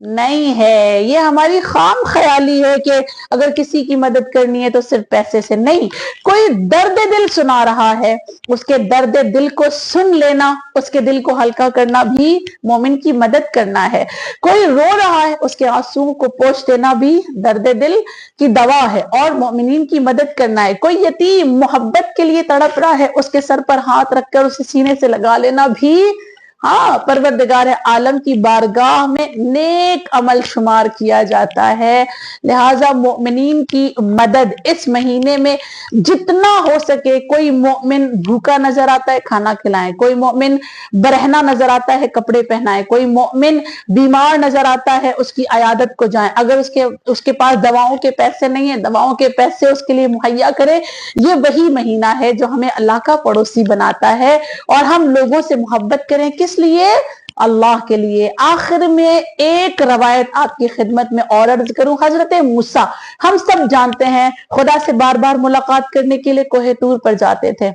نہیں ہے، یہ ہماری خام خیالی ہے کہ اگر کسی کی مدد کرنی ہے تو صرف پیسے سے نہیں. کوئی درد دل سنا رہا ہے، اس کے درد دل کو سن لینا، اس کے دل کو ہلکا کرنا بھی مومن کی مدد کرنا ہے. کوئی رو رہا ہے، اس کے آنسوؤں کو پوچھ دینا بھی درد دل کی دوا ہے اور مومنین کی مدد کرنا ہے. کوئی یتیم محبت کے لیے تڑپ رہا ہے، اس کے سر پر ہاتھ رکھ کر اسے سینے سے لگا لینا بھی پروردگار عالم کی بارگاہ میں نیک عمل شمار کیا جاتا ہے. لہٰذا مومنین کی مدد اس مہینے میں جتنا ہو سکے. کوئی مومن بھوکا نظر آتا ہے، کھانا کھلائیں. کوئی مومن برہنہ نظر آتا ہے، کپڑے پہنائیں. کوئی مومن بیمار نظر آتا ہے، اس کی عیادت کو جائیں. اگر اس کے پاس دواؤں کے پیسے نہیں ہیں، دواؤں کے پیسے اس کے لیے مہیا کرے. یہ وہی مہینہ ہے جو ہمیں اللہ کا پڑوسی بناتا ہے اور ہم لوگوں سے محبت کریں. کس لیے؟ اللہ کے لیے. آخر میں ایک روایت آپ کی خدمت میں اور عرض کروں. حضرت موسیٰ ہم سب جانتے ہیں خدا سے بار بار ملاقات کرنے کے لیے کوہ طور پر جاتے تھے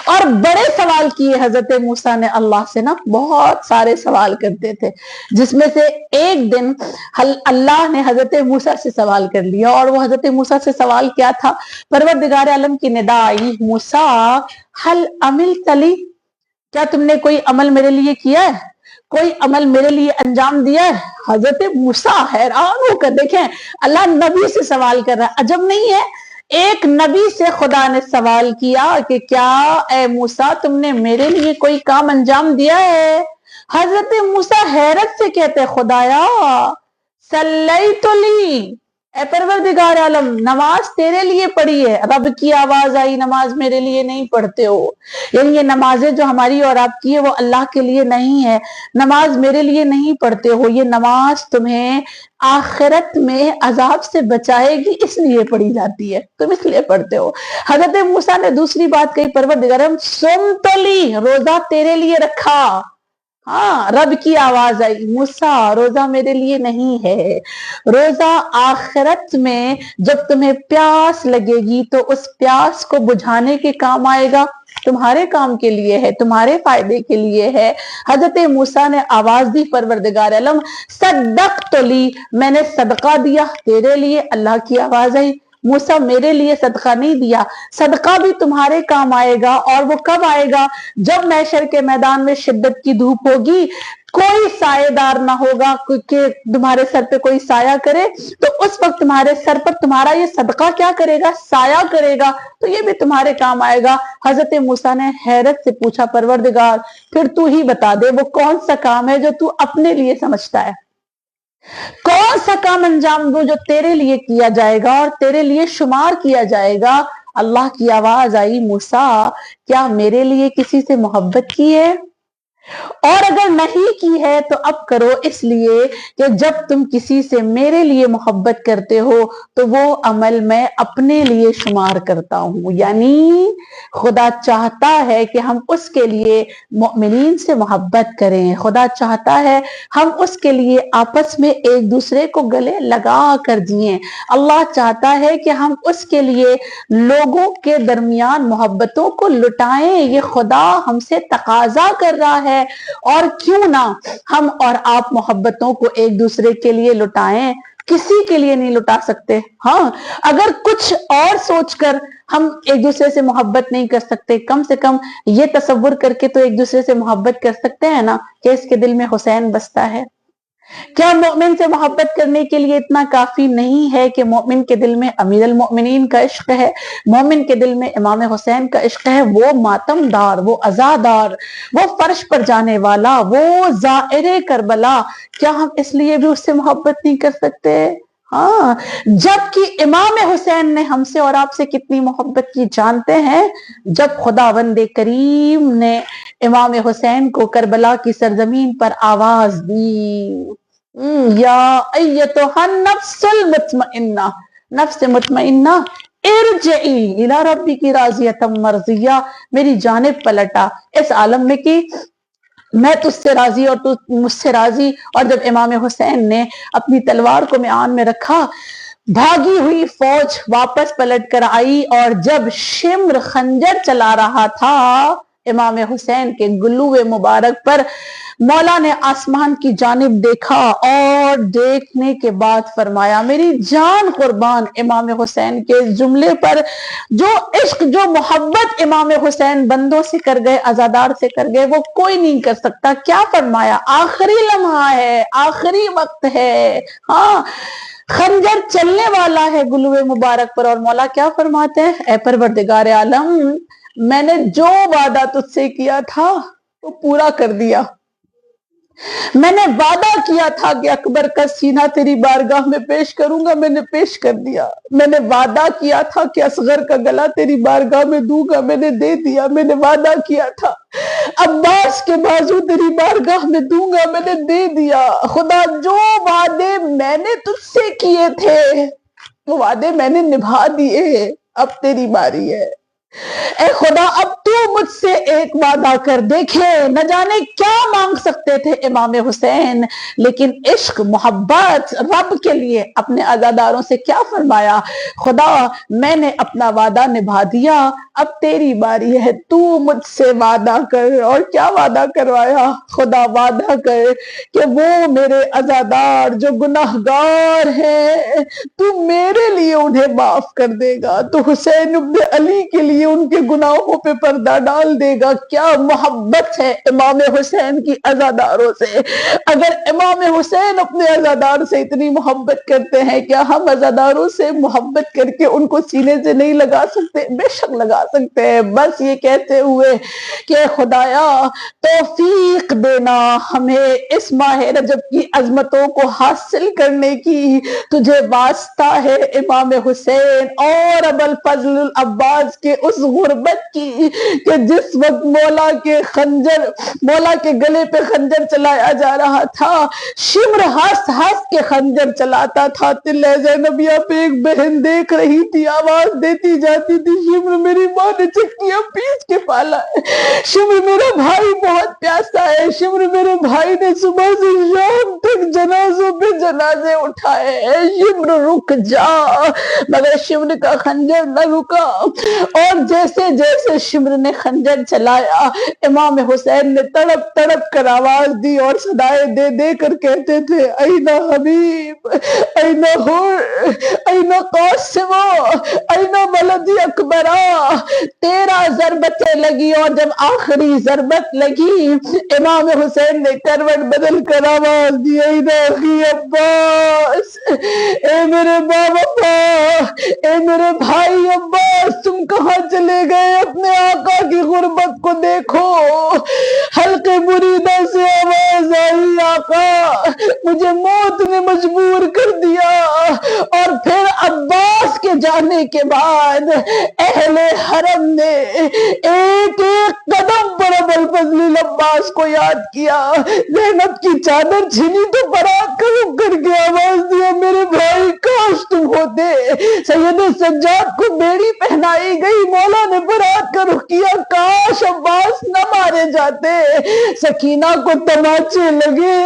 اور بڑے سوال کیے. حضرت موسیٰ نے اللہ سے بہت سارے سوال کرتے تھے، جس میں سے ایک دن اللہ نے حضرت موسیٰ سے سوال کر لیا. اور وہ حضرت موسیٰ سے سوال کیا تھا؟ پروردگار عالم کی ندا آئی، موسیٰ ہل عملت لی، کیا تم نے کوئی عمل میرے لیے کیا ہے؟ کوئی عمل میرے لیے انجام دیا ہے؟ حضرت موسیٰ حیران ہو کر دیکھیں اللہ نبی سے سوال کر رہا ہے. عجب نہیں ہے، ایک نبی سے خدا نے سوال کیا کہ کیا اے موسیٰ تم نے میرے لیے کوئی کام انجام دیا ہے؟ حضرت موسیٰ حیرت سے کہتے خدایا صلیت لی، اے پروردگار عالم نماز تیرے لیے پڑھی ہے. رب کی آواز آئی نماز میرے لیے نہیں پڑھتے ہو، یعنی یہ نمازیں جو ہماری اور آپ کی ہے وہ اللہ کے لیے نہیں ہے. نماز میرے لیے نہیں پڑھتے ہو، یہ نماز تمہیں آخرت میں عذاب سے بچائے گی اس لیے پڑھی جاتی ہے، تم اس لیے پڑھتے ہو. حضرت موسیٰ نے دوسری بات کہی پروردگار سن تو لی، روزہ تیرے لیے رکھا. رب کی آواز آئی موسیٰ روزہ میرے لیے نہیں ہے، روزہ آخرت میں جب تمہیں پیاس لگے گی تو اس پیاس کو بجھانے کے کام آئے گا، تمہارے کام کے لیے ہے، تمہارے فائدے کے لیے ہے. حضرت موسیٰ نے آواز دی پروردگار عالم صدقت لی، میں نے صدقہ دیا تیرے لیے. اللہ کی آواز آئی موسیٰ میرے لیے صدقہ نہیں دیا، صدقہ بھی تمہارے کام آئے گا. اور وہ کب آئے گا؟ جب محشر کے میدان میں شدت کی دھوپ ہوگی، کوئی سائے دار نہ ہوگا کہ تمہارے سر پہ کوئی سایہ کرے، تو اس وقت تمہارے سر پر تمہارا یہ صدقہ کیا کرے گا؟ سایہ کرے گا، تو یہ بھی تمہارے کام آئے گا. حضرت موسیٰ نے حیرت سے پوچھا پروردگار پھر تو ہی بتا دے وہ کون سا کام ہے جو تو اپنے لیے سمجھتا ہے، کون سا کام انجام دو جو تیرے لیے کیا جائے گا اور تیرے لیے شمار کیا جائے گا. اللہ کی آواز آئی موسیٰ کیا میرے لیے کسی سے محبت کی ہے؟ اور اگر نہیں کی ہے تو اب کرو، اس لیے کہ جب تم کسی سے میرے لیے محبت کرتے ہو تو وہ عمل میں اپنے لیے شمار کرتا ہوں. یعنی خدا چاہتا ہے کہ ہم اس کے لیے مومنین سے محبت کریں، خدا چاہتا ہے ہم اس کے لیے آپس میں ایک دوسرے کو گلے لگا کر جئیں. اللہ چاہتا ہے کہ ہم اس کے لیے لوگوں کے درمیان محبتوں کو لٹائیں. یہ خدا ہم سے تقاضا کر رہا ہے اور کیوں نہ ہم اور آپ محبتوں کو ایک دوسرے کے لیے لٹائیں. کسی کے لیے نہیں لٹا سکتے. اگر کچھ اور سوچ کر ہم ایک دوسرے سے محبت نہیں کر سکتے، کم سے کم یہ تصور کر کے تو ایک دوسرے سے محبت کر سکتے ہیں نا کہ اس کے دل میں حسین بستا ہے. کیا مومن سے محبت کرنے کے لیے اتنا کافی نہیں ہے کہ مومن کے دل میں امیر المؤمنین کا عشق ہے، مومن کے دل میں امام حسین کا عشق ہے، وہ ماتم دار، وہ عزادار، وہ فرش پر جانے والا، وہ زائر کربلا، کیا ہم اس لیے بھی اس سے محبت نہیں کر سکتے؟ جبکہ امام حسین نے ہم سے اور آپ سے کتنی محبت کی جانتے ہیں؟ جب خداوند کریم نے امام حسین کو کربلا کی سرزمین پر آواز دی یا ایتھا النفس المطمئنہ، نفس مطمئنہ ارجعی الی ربک راضیۃ مرضیہ، میری جانب پلٹا اس عالم میں کی میں تجھ سے راضی اور تو مجھ سے راضی. اور جب امام حسین نے اپنی تلوار کو میان میں رکھا، بھاگی ہوئی فوج واپس پلٹ کر آئی اور جب شمر خنجر چلا رہا تھا امام حسین کے گلوے مبارک پر مولا نے آسمان کی جانب دیکھا اور دیکھنے کے بعد فرمایا میری جان قربان امام حسین کے جملے پر، جو عشق جو محبت امام حسین بندوں سے کر گئے، عزادار سے کر گئے، وہ کوئی نہیں کر سکتا۔ کیا فرمایا؟ آخری لمحہ ہے، آخری وقت ہے، ہاں خنجر چلنے والا ہے گلوے مبارک پر، اور مولا کیا فرماتے ہیں؟ اے پروردگار عالم، میں نے جو وعدہ تجھ سے کیا تھا وہ پورا کر دیا، میں نے وعدہ کیا تھا کہ اکبر کا سینہ تیری بارگاہ میں پیش کروں گا، میں نے پیش کر دیا، میں نے وعدہ کیا تھا کہ اصغر کا گلا تیری بارگاہ میں دوں گا، میں نے دے دیا، میں نے وعدہ کیا تھا عباس کے بازو تیری بارگاہ میں دوں گا، میں نے دے دیا۔ خدا جو وعدے میں نے تجھ سے کیے تھے وہ وعدے میں نے نبھا دیے، اب تیری باری ہے۔ اے خدا اب تو مجھ سے ایک وعدہ کر، دیکھے نہ جانے کیا مانگ سکتے تھے امام حسین، لیکن عشق محبت رب کے لیے اپنے عزاداروں سے کیا فرمایا؟ خدا میں نے اپنا وعدہ نبھا دیا، اب تیری باری ہے، تو مجھ سے وعدہ کر۔ اور کیا وعدہ کروایا؟ خدا وعدہ کر کہ وہ میرے عزادار جو گناہگار ہیں تو میرے لیے انہیں معاف کر دے گا، تو حسین ابن علی کے لیے ان کے گناہوں پہ پردہ ڈال دے گا۔ کیا محبت ہے امام حسین کی عزاداروں سے! اگر امام حسین اپنے عزادار سے اتنی محبت کرتے ہیں، کیا ہم عزاداروں سے محبت کر کے ان کو سینے سے نہیں لگا سکتے؟ بے شک لگا سکتے ہیں، بس یہ کہتے ہوئے کہ خدایا توفیق دینا ہمیں اس ماہ رجب کی عظمتوں کو حاصل کرنے کی، تجھے واسطہ ہے امام حسین اور ابوالفضل العباس کے اس غربت کی کہ جس وقت مولا کے گلے پہ خنجر چلایا جا رہا تھا، شمر ہنس ہنس کے خنجر چلاتا تھا، تلے زینبیہ پہ ایک بہن دیکھ رہی تھی، آواز دیتی جاتی تھی شمر میری ماں نے چکیاں پیس کے پالا ہے، شمر میرا بھائی بہت پیاسا ہے، شمر میرے بھائی نے صبح سے شام تک جنازوں پہ جنازے اٹھائے، شمر رک جا، مگر شمر کا خنجر نہ رکا، اور جیسے جیسے شمر نے خنجر چلایا امام حسین نے تڑپ تڑپ کر آواز دی اور صدائے دے دے کر کہتے تھے این حبیب، این حر، این قاسم، این ولدی اکبرا۔ 13 ضربتیں لگی اور جب آخری ضربت لگی امام حسین نے کروٹ بدل کر آواز دی این اخی عباس، اے میرے بابا، اے میرے بھائی عباس، تم کہاں چلے گئے؟ اپنے آقا کی غربت کو دیکھو۔ حلقے مریدہ سے آواز آئی آقا مجھے موت نے مجبور کر دیا، اور پھر عباس کے جانے کے بعد اہل حرم نے ایک ایک قدم پر ابوالفضل العباس کو یاد کیا۔ زینب کی چادر چھینی تو برات کا رخ کر کے آواز دیا میرے بھائی کاش تم ہوتے۔ سید سجاد کو بیڑی پہنائی گئی، مولا نے برات کا رخ کیا کاش عباس نہ مارے جاتے۔ سکینہ کو تماچے لگے،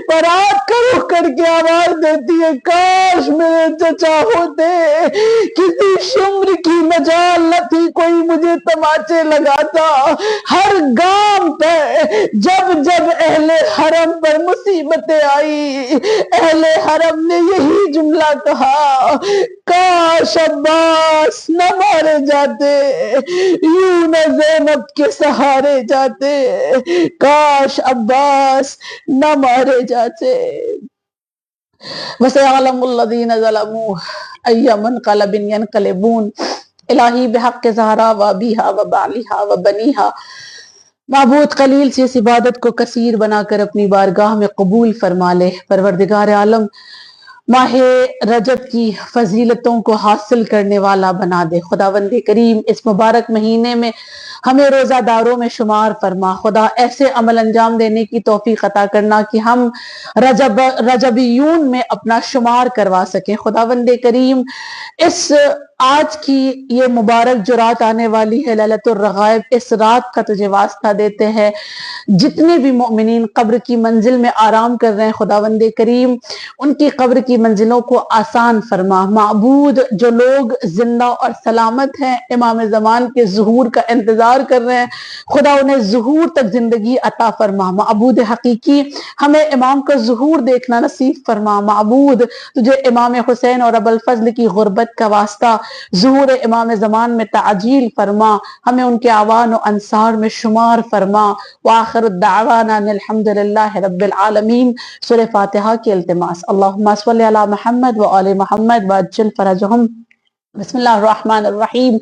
برات کا رخ کر کے آواز دیتی ہے کاش میرے چچا ہوتے، کسی شمر کی مجال نہ تھی کوئی مجھے تماچے لگاتا۔ ہر گام پہ جب جب اہل حرم پر مصیبتیں آئی، اہل حرم نے یہی جملہ کہا کاش عباس نہ مارے جاتے، یوں نہ زینب کے سہارے جاتے، کاش عباس نہ مارے جاتے۔ وَسَيَعْلَمُ الَّذِينَ ظَلَمُوا أَيَّ مُنْقَلَبٍ يَنْقَلِبُونَ الہی بحق زہرا و ابیہا و بعلیہا و بنیہا، معبود قلیل سے اس عبادت کو کثیر بنا کر اپنی بارگاہ میں قبول فرما لے۔ پروردگار عالم ماہ رجب کی فضیلتوں کو حاصل کرنے والا بنا دے۔ خداوند کریم اس مبارک مہینے میں ہمیں روزہ داروں میں شمار فرما۔ خدا ایسے عمل انجام دینے کی توفیق عطا کرنا کہ ہم رجبیون میں اپنا شمار کروا سکیں۔ خداوند کریم اس آج کی یہ مبارک جو رات آنے والی ہے لیلۃ الرغائب، اس رات کا تجھے واسطہ دیتے ہیں جتنے بھی مومنین قبر کی منزل میں آرام کر رہے ہیں، خداوند کریم ان کی قبر کی منزلوں کو آسان فرما۔ معبود جو لوگ زندہ اور سلامت ہیں، امام زمان کے ظہور کا انتظار کر رہے ہیں، خدا انہیں ظہور تک زندگی عطا فرما۔ معبود حقیقی ہمیں امام کا ظہور دیکھنا نصیب فرما۔ معبود تجھے امام حسین اور ابوالفضل کی غربت کا واسطہ ظہور امام زمان میں تعجیل فرما، ہمیں ان کے اعوان و انصار میں شمار فرما۔ وآخر الدعوانا ان الحمدللہ رب العالمین۔ سورہ فاتحہ کی التماس۔ اللہم صلی علی محمد وآل محمد وعجل فرجہم۔ بسم اللہ الرحمن الرحیم۔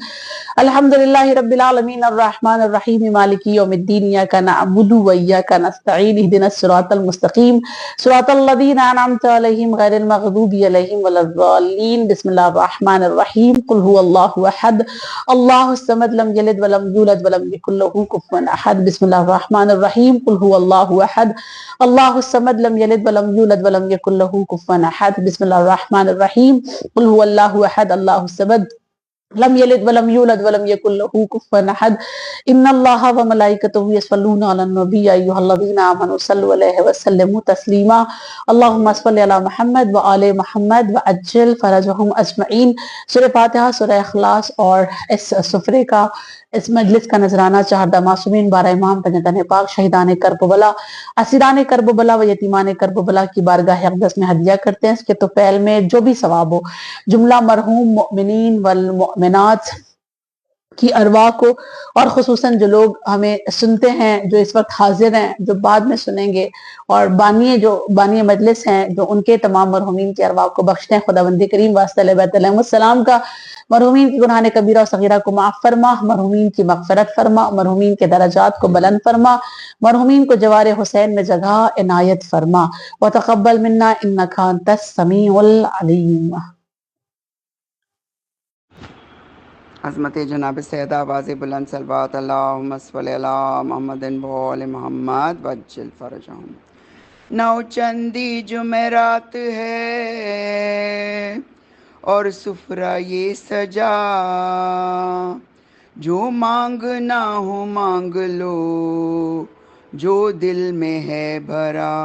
الحمدللہ رب العالمین الرحمن الرحیم مالک یوم الدین، ایاک نعبد وایاک نستعین، اہدنا الصراط المستقیم صراط الذین انعمت علیہم غیر المغضوب علیہم ولا الضالین۔ بسم اللہ الرحمن الرحیم۔ قل هو اللہ احد اللہ الصمد لم یلد ولم یولد ولم یکن له کفوا احد۔ بسم اللہ الرحمن الرحیم۔ قل هو اللہ احد اللہ الصمد لم یلد ولم یولد ولم یکن له کفوا احد۔ بسم اللہ الرحمن الرحیم۔ قل هو اللہ احد اللہ الصمد لم یلد ولم یولد ولم یکن له کفوا احد۔ ان اللہ وملائکتہ یصلون علی النبی یا ایھا الذین آمنوا صلوا علیہ وسلموا تسلیما۔ اللہم صلی علی محمد وآل محمد وعجل فرجہم اجمعین۔ سورہ فاتحہ، سورہ اخلاص اور اس سفرے کا، اس مجلس کا نذرانہ چہردہ معصومین، بارہ امام، پنجتن پاک، شہیدان کرب و بلا، اسیران کرب و بلا و یتیمان کرب و بلا کی بارگاہ اقدس میں ہدیہ کرتے ہیں۔ اس کے توفیل میں جو بھی ثواب ہو، جملہ مرحوم مؤمنین والمؤمنات کی ارواح کو، اور خصوصاً جو لوگ ہمیں سنتے ہیں، جو اس وقت حاضر ہیں، جو بعد میں سنیں گے، اور بانی مجلس ہیں جو ان کے تمام مرحومین کی ارواح کو بخشتے ہیں۔ خداوند کریم واسطہ علیہ بیت علیہ السلام کا مرحومین کی گناہ کبیرہ و صغیرہ کو معاف فرما، مرحومین کی مغفرت فرما، مرحومین کے درجات کو بلند فرما، مرحومین کو جوار حسین میں جگہ عنایت فرما۔ وتقبل منا انک انت السمیع العلیم۔ عظمت جناب سیدہ آواز بلند صلوات اللہم صلی علی محمد وآل محمد وعجل فرجہم۔ نو چندی جمعرات ہے اور سفرہ یہ سجا، جو مانگنا ہو مانگ لو، جو دل میں ہے بھرا۔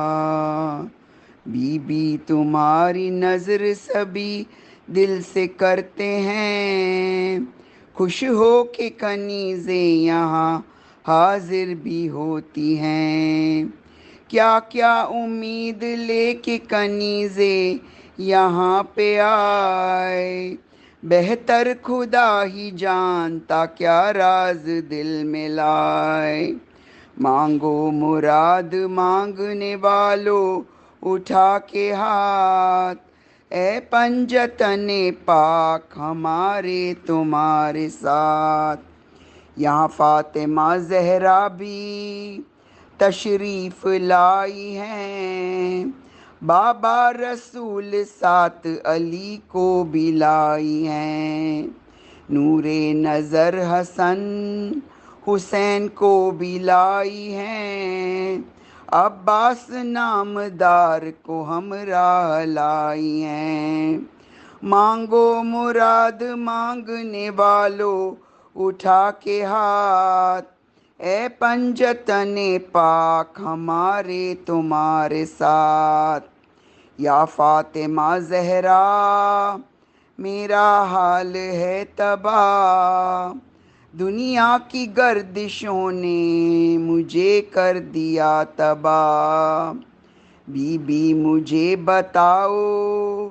بی بی تمہاری نظر سبھی دل سے کرتے ہیں، خوش ہو کے کنیزیں یہاں حاضر بھی ہوتی ہیں۔ کیا کیا امید لے کے کنیزیں یہاں پہ آئے، بہتر خدا ہی جانتا کیا راز دل میں لائے۔ مانگو مراد مانگنے والو اٹھا کے ہاتھ، اے پنجتن پاک ہمارے تمہارے ساتھ۔ یہاں فاطمہ زہرا بھی تشریف لائی ہیں، بابا رسول ساتھ علی کو بھی لائی ہیں۔ نور نظر حسن حسین کو بھی لائی ہیں، عباس نامدار کو ہمراہ لائی ہیں۔ مانگو مراد مانگنے والو اٹھا کے ہاتھ، اے پنجتن پاک ہمارے تمہارے ساتھ۔ یا فاطمہ زہرا میرا حال ہے تباہ، دنیا کی گردشوں نے مجھے کر دیا تباہ۔ بی بی مجھے بتاؤ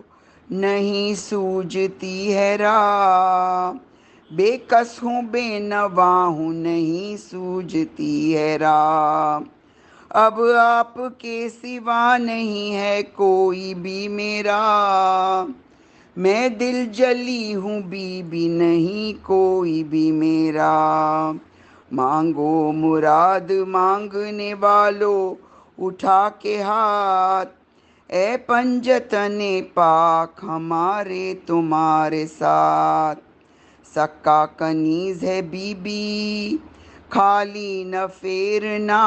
نہیں سوجتی ہے راہ، بے کس ہوں بے نوا ہوں نہیں سوجتی ہے راہ۔ اب آپ کے سوا نہیں ہے کوئی بھی میرا، میں دل جلی ہوں بی بی نہیں کوئی بھی میرا۔ مانگو مراد مانگنے والو اٹھا کے ہاتھ، اے پنجتن پاک ہمارے تمہارے ساتھ۔ سکا کنیز ہے بی بی خالی نہ پھیرنا،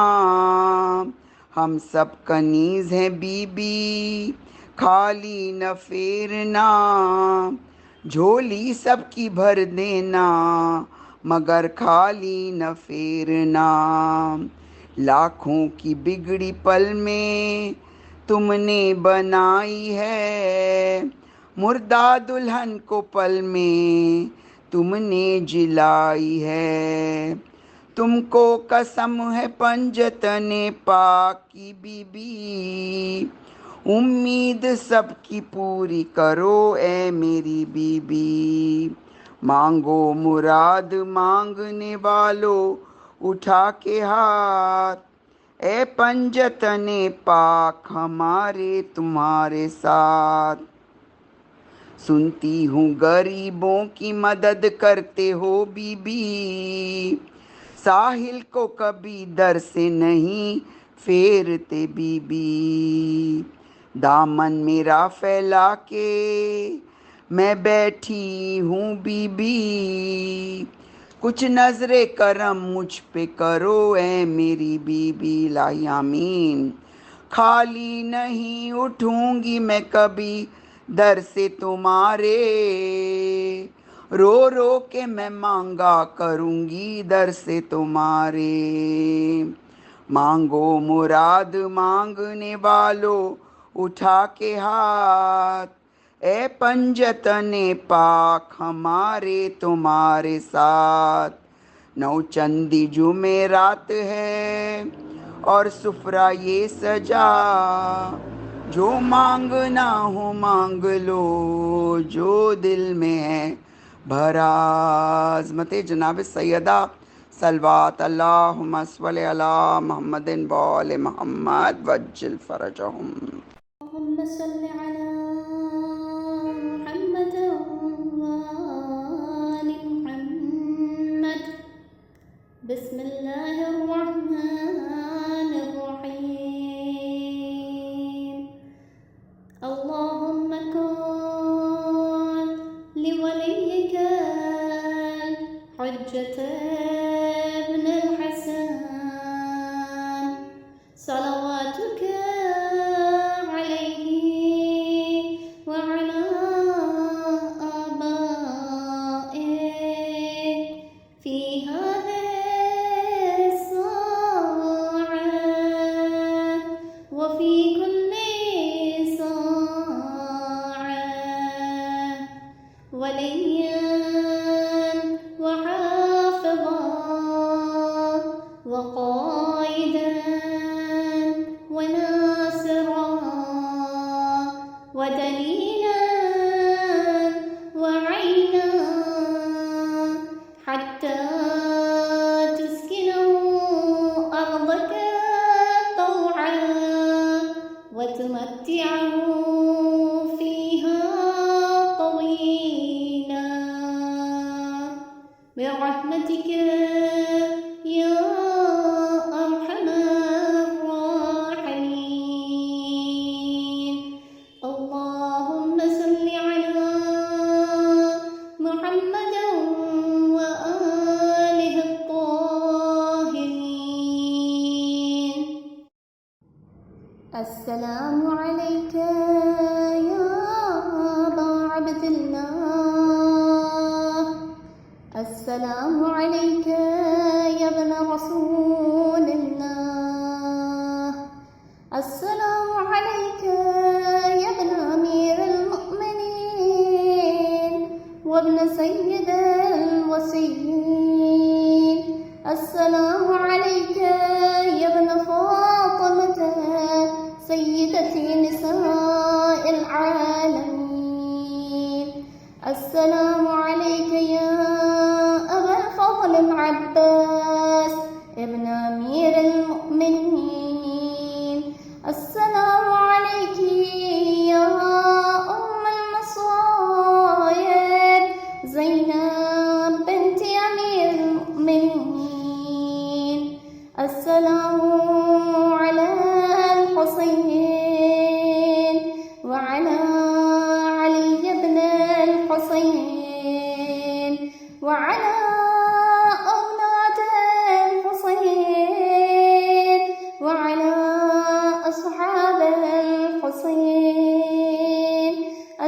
ہم سب کنیز ہیں بی بی خالی نہ پھیرنا۔ جھولی سب کی بھر دینا مگر خالی نہ پھیرنا، لاکھوں کی بگڑی پل میں تم نے بنائی ہے، مردہ دلہن کو پل میں تم نے جلائی ہے، تم کو قسم ہے پنجتن پاک کی بی بی، امید سب کی پوری کرو اے میری بی بی، مانگو مراد مانگنے والو اٹھا کے ہاتھ، اے پنجتن پاک ہمارے تمہارے ساتھ، سنتی ہوں غریبوں کی مدد کرتے ہو بی بی، ساحل کو کبھی در سے نہیں پھیرتے بی بی، دامن میرا پھیلا کے میں بیٹھی ہوں بی بی، کچھ نظر کرم مجھ پہ کرو اے میری بی بی، الہی آمین، خالی نہیں اٹھوں گی میں کبھی در سے تمہارے، رو رو کے میں مانگا کروں گی در سے تمہارے، مانگو مراد مانگنے والو اٹھا کے ہاتھ، اے پنجتن پاک ہمارے تمہارے ساتھ، نو چندی جمعرات ہے اور سفرہ یہ سجا، جو مانگنا ہو مانگ لو جو دل میں ہے بھرا، عظمت جناب سیدہ صلوات اللہم صلی علی محمد وآل محمد وجل فرجہم۔ اللهم صل على محمد وآل محمد، بسم الله الرحمن الرحيم، اللهم كن لوليك الحجة ابن الحسن صلواتك برحمتك يا أرحم الراحمين، اللهم صل على محمد وآله الطاهرين، السلام عليك يا أبا عبد الله، السلام عليك يا ابن رسول الله، السلام عليك يا ابن أمير المؤمنين وابن سيد الوصيين، السلام عليك يا ابن فاطمة سيدة نساء العالمين، السلام عليك يا العباس ابن أمير المؤمنين، السلام عليك يا أم المصائب زينب بنت أمير المؤمنين، السلام على الحسين وعلى علي بن الحسين وعلى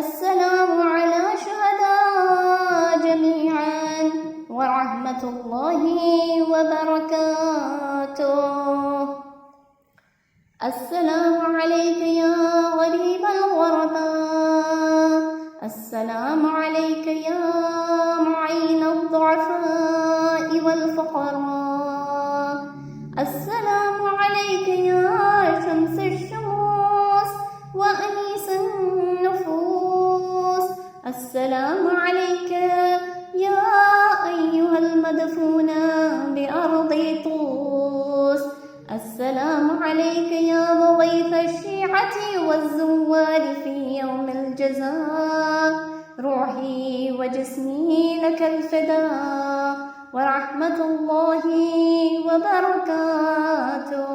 السلام على شهداء السلام عليك يا غريب الغرباء، السلام عليك يا معين الضعفاء والفقراء، السلام عليك يا شمس الشموس وأنيس النفوس، السلام عليك يا أيها المدفون بأرض طوس، السلام عليك يا مضيف الشيعة والزوار في يوم الجزاء، روحي وجسمي لك الفداء ورحمة الله وبركاته.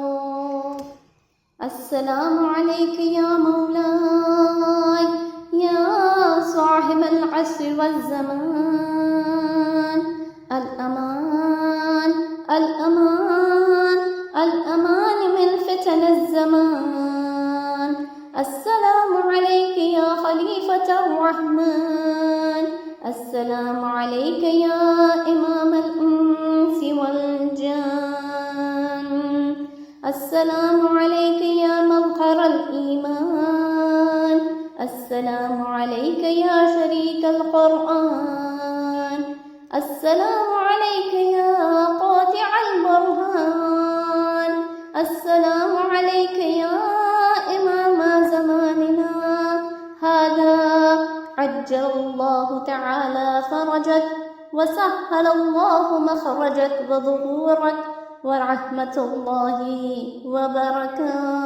السلام عليك يا مولاي يا صاحب العصر والزمان، الأمان الأمان الأمان من فتن الزمان، السلام عليك يا خليفة الرحمن، السلام عليك يا إمام الإنس والجان، السلام عليك يا مظهر الإيمان، السلام عليك يا شريك القرآن، السلام عليك يا قاطع البرهان، السلام عليك يا إمام زماننا هذا، عجل الله تعالى فرجك وسهل الله مخرجك وظهورك ورحمة الله وبركاته.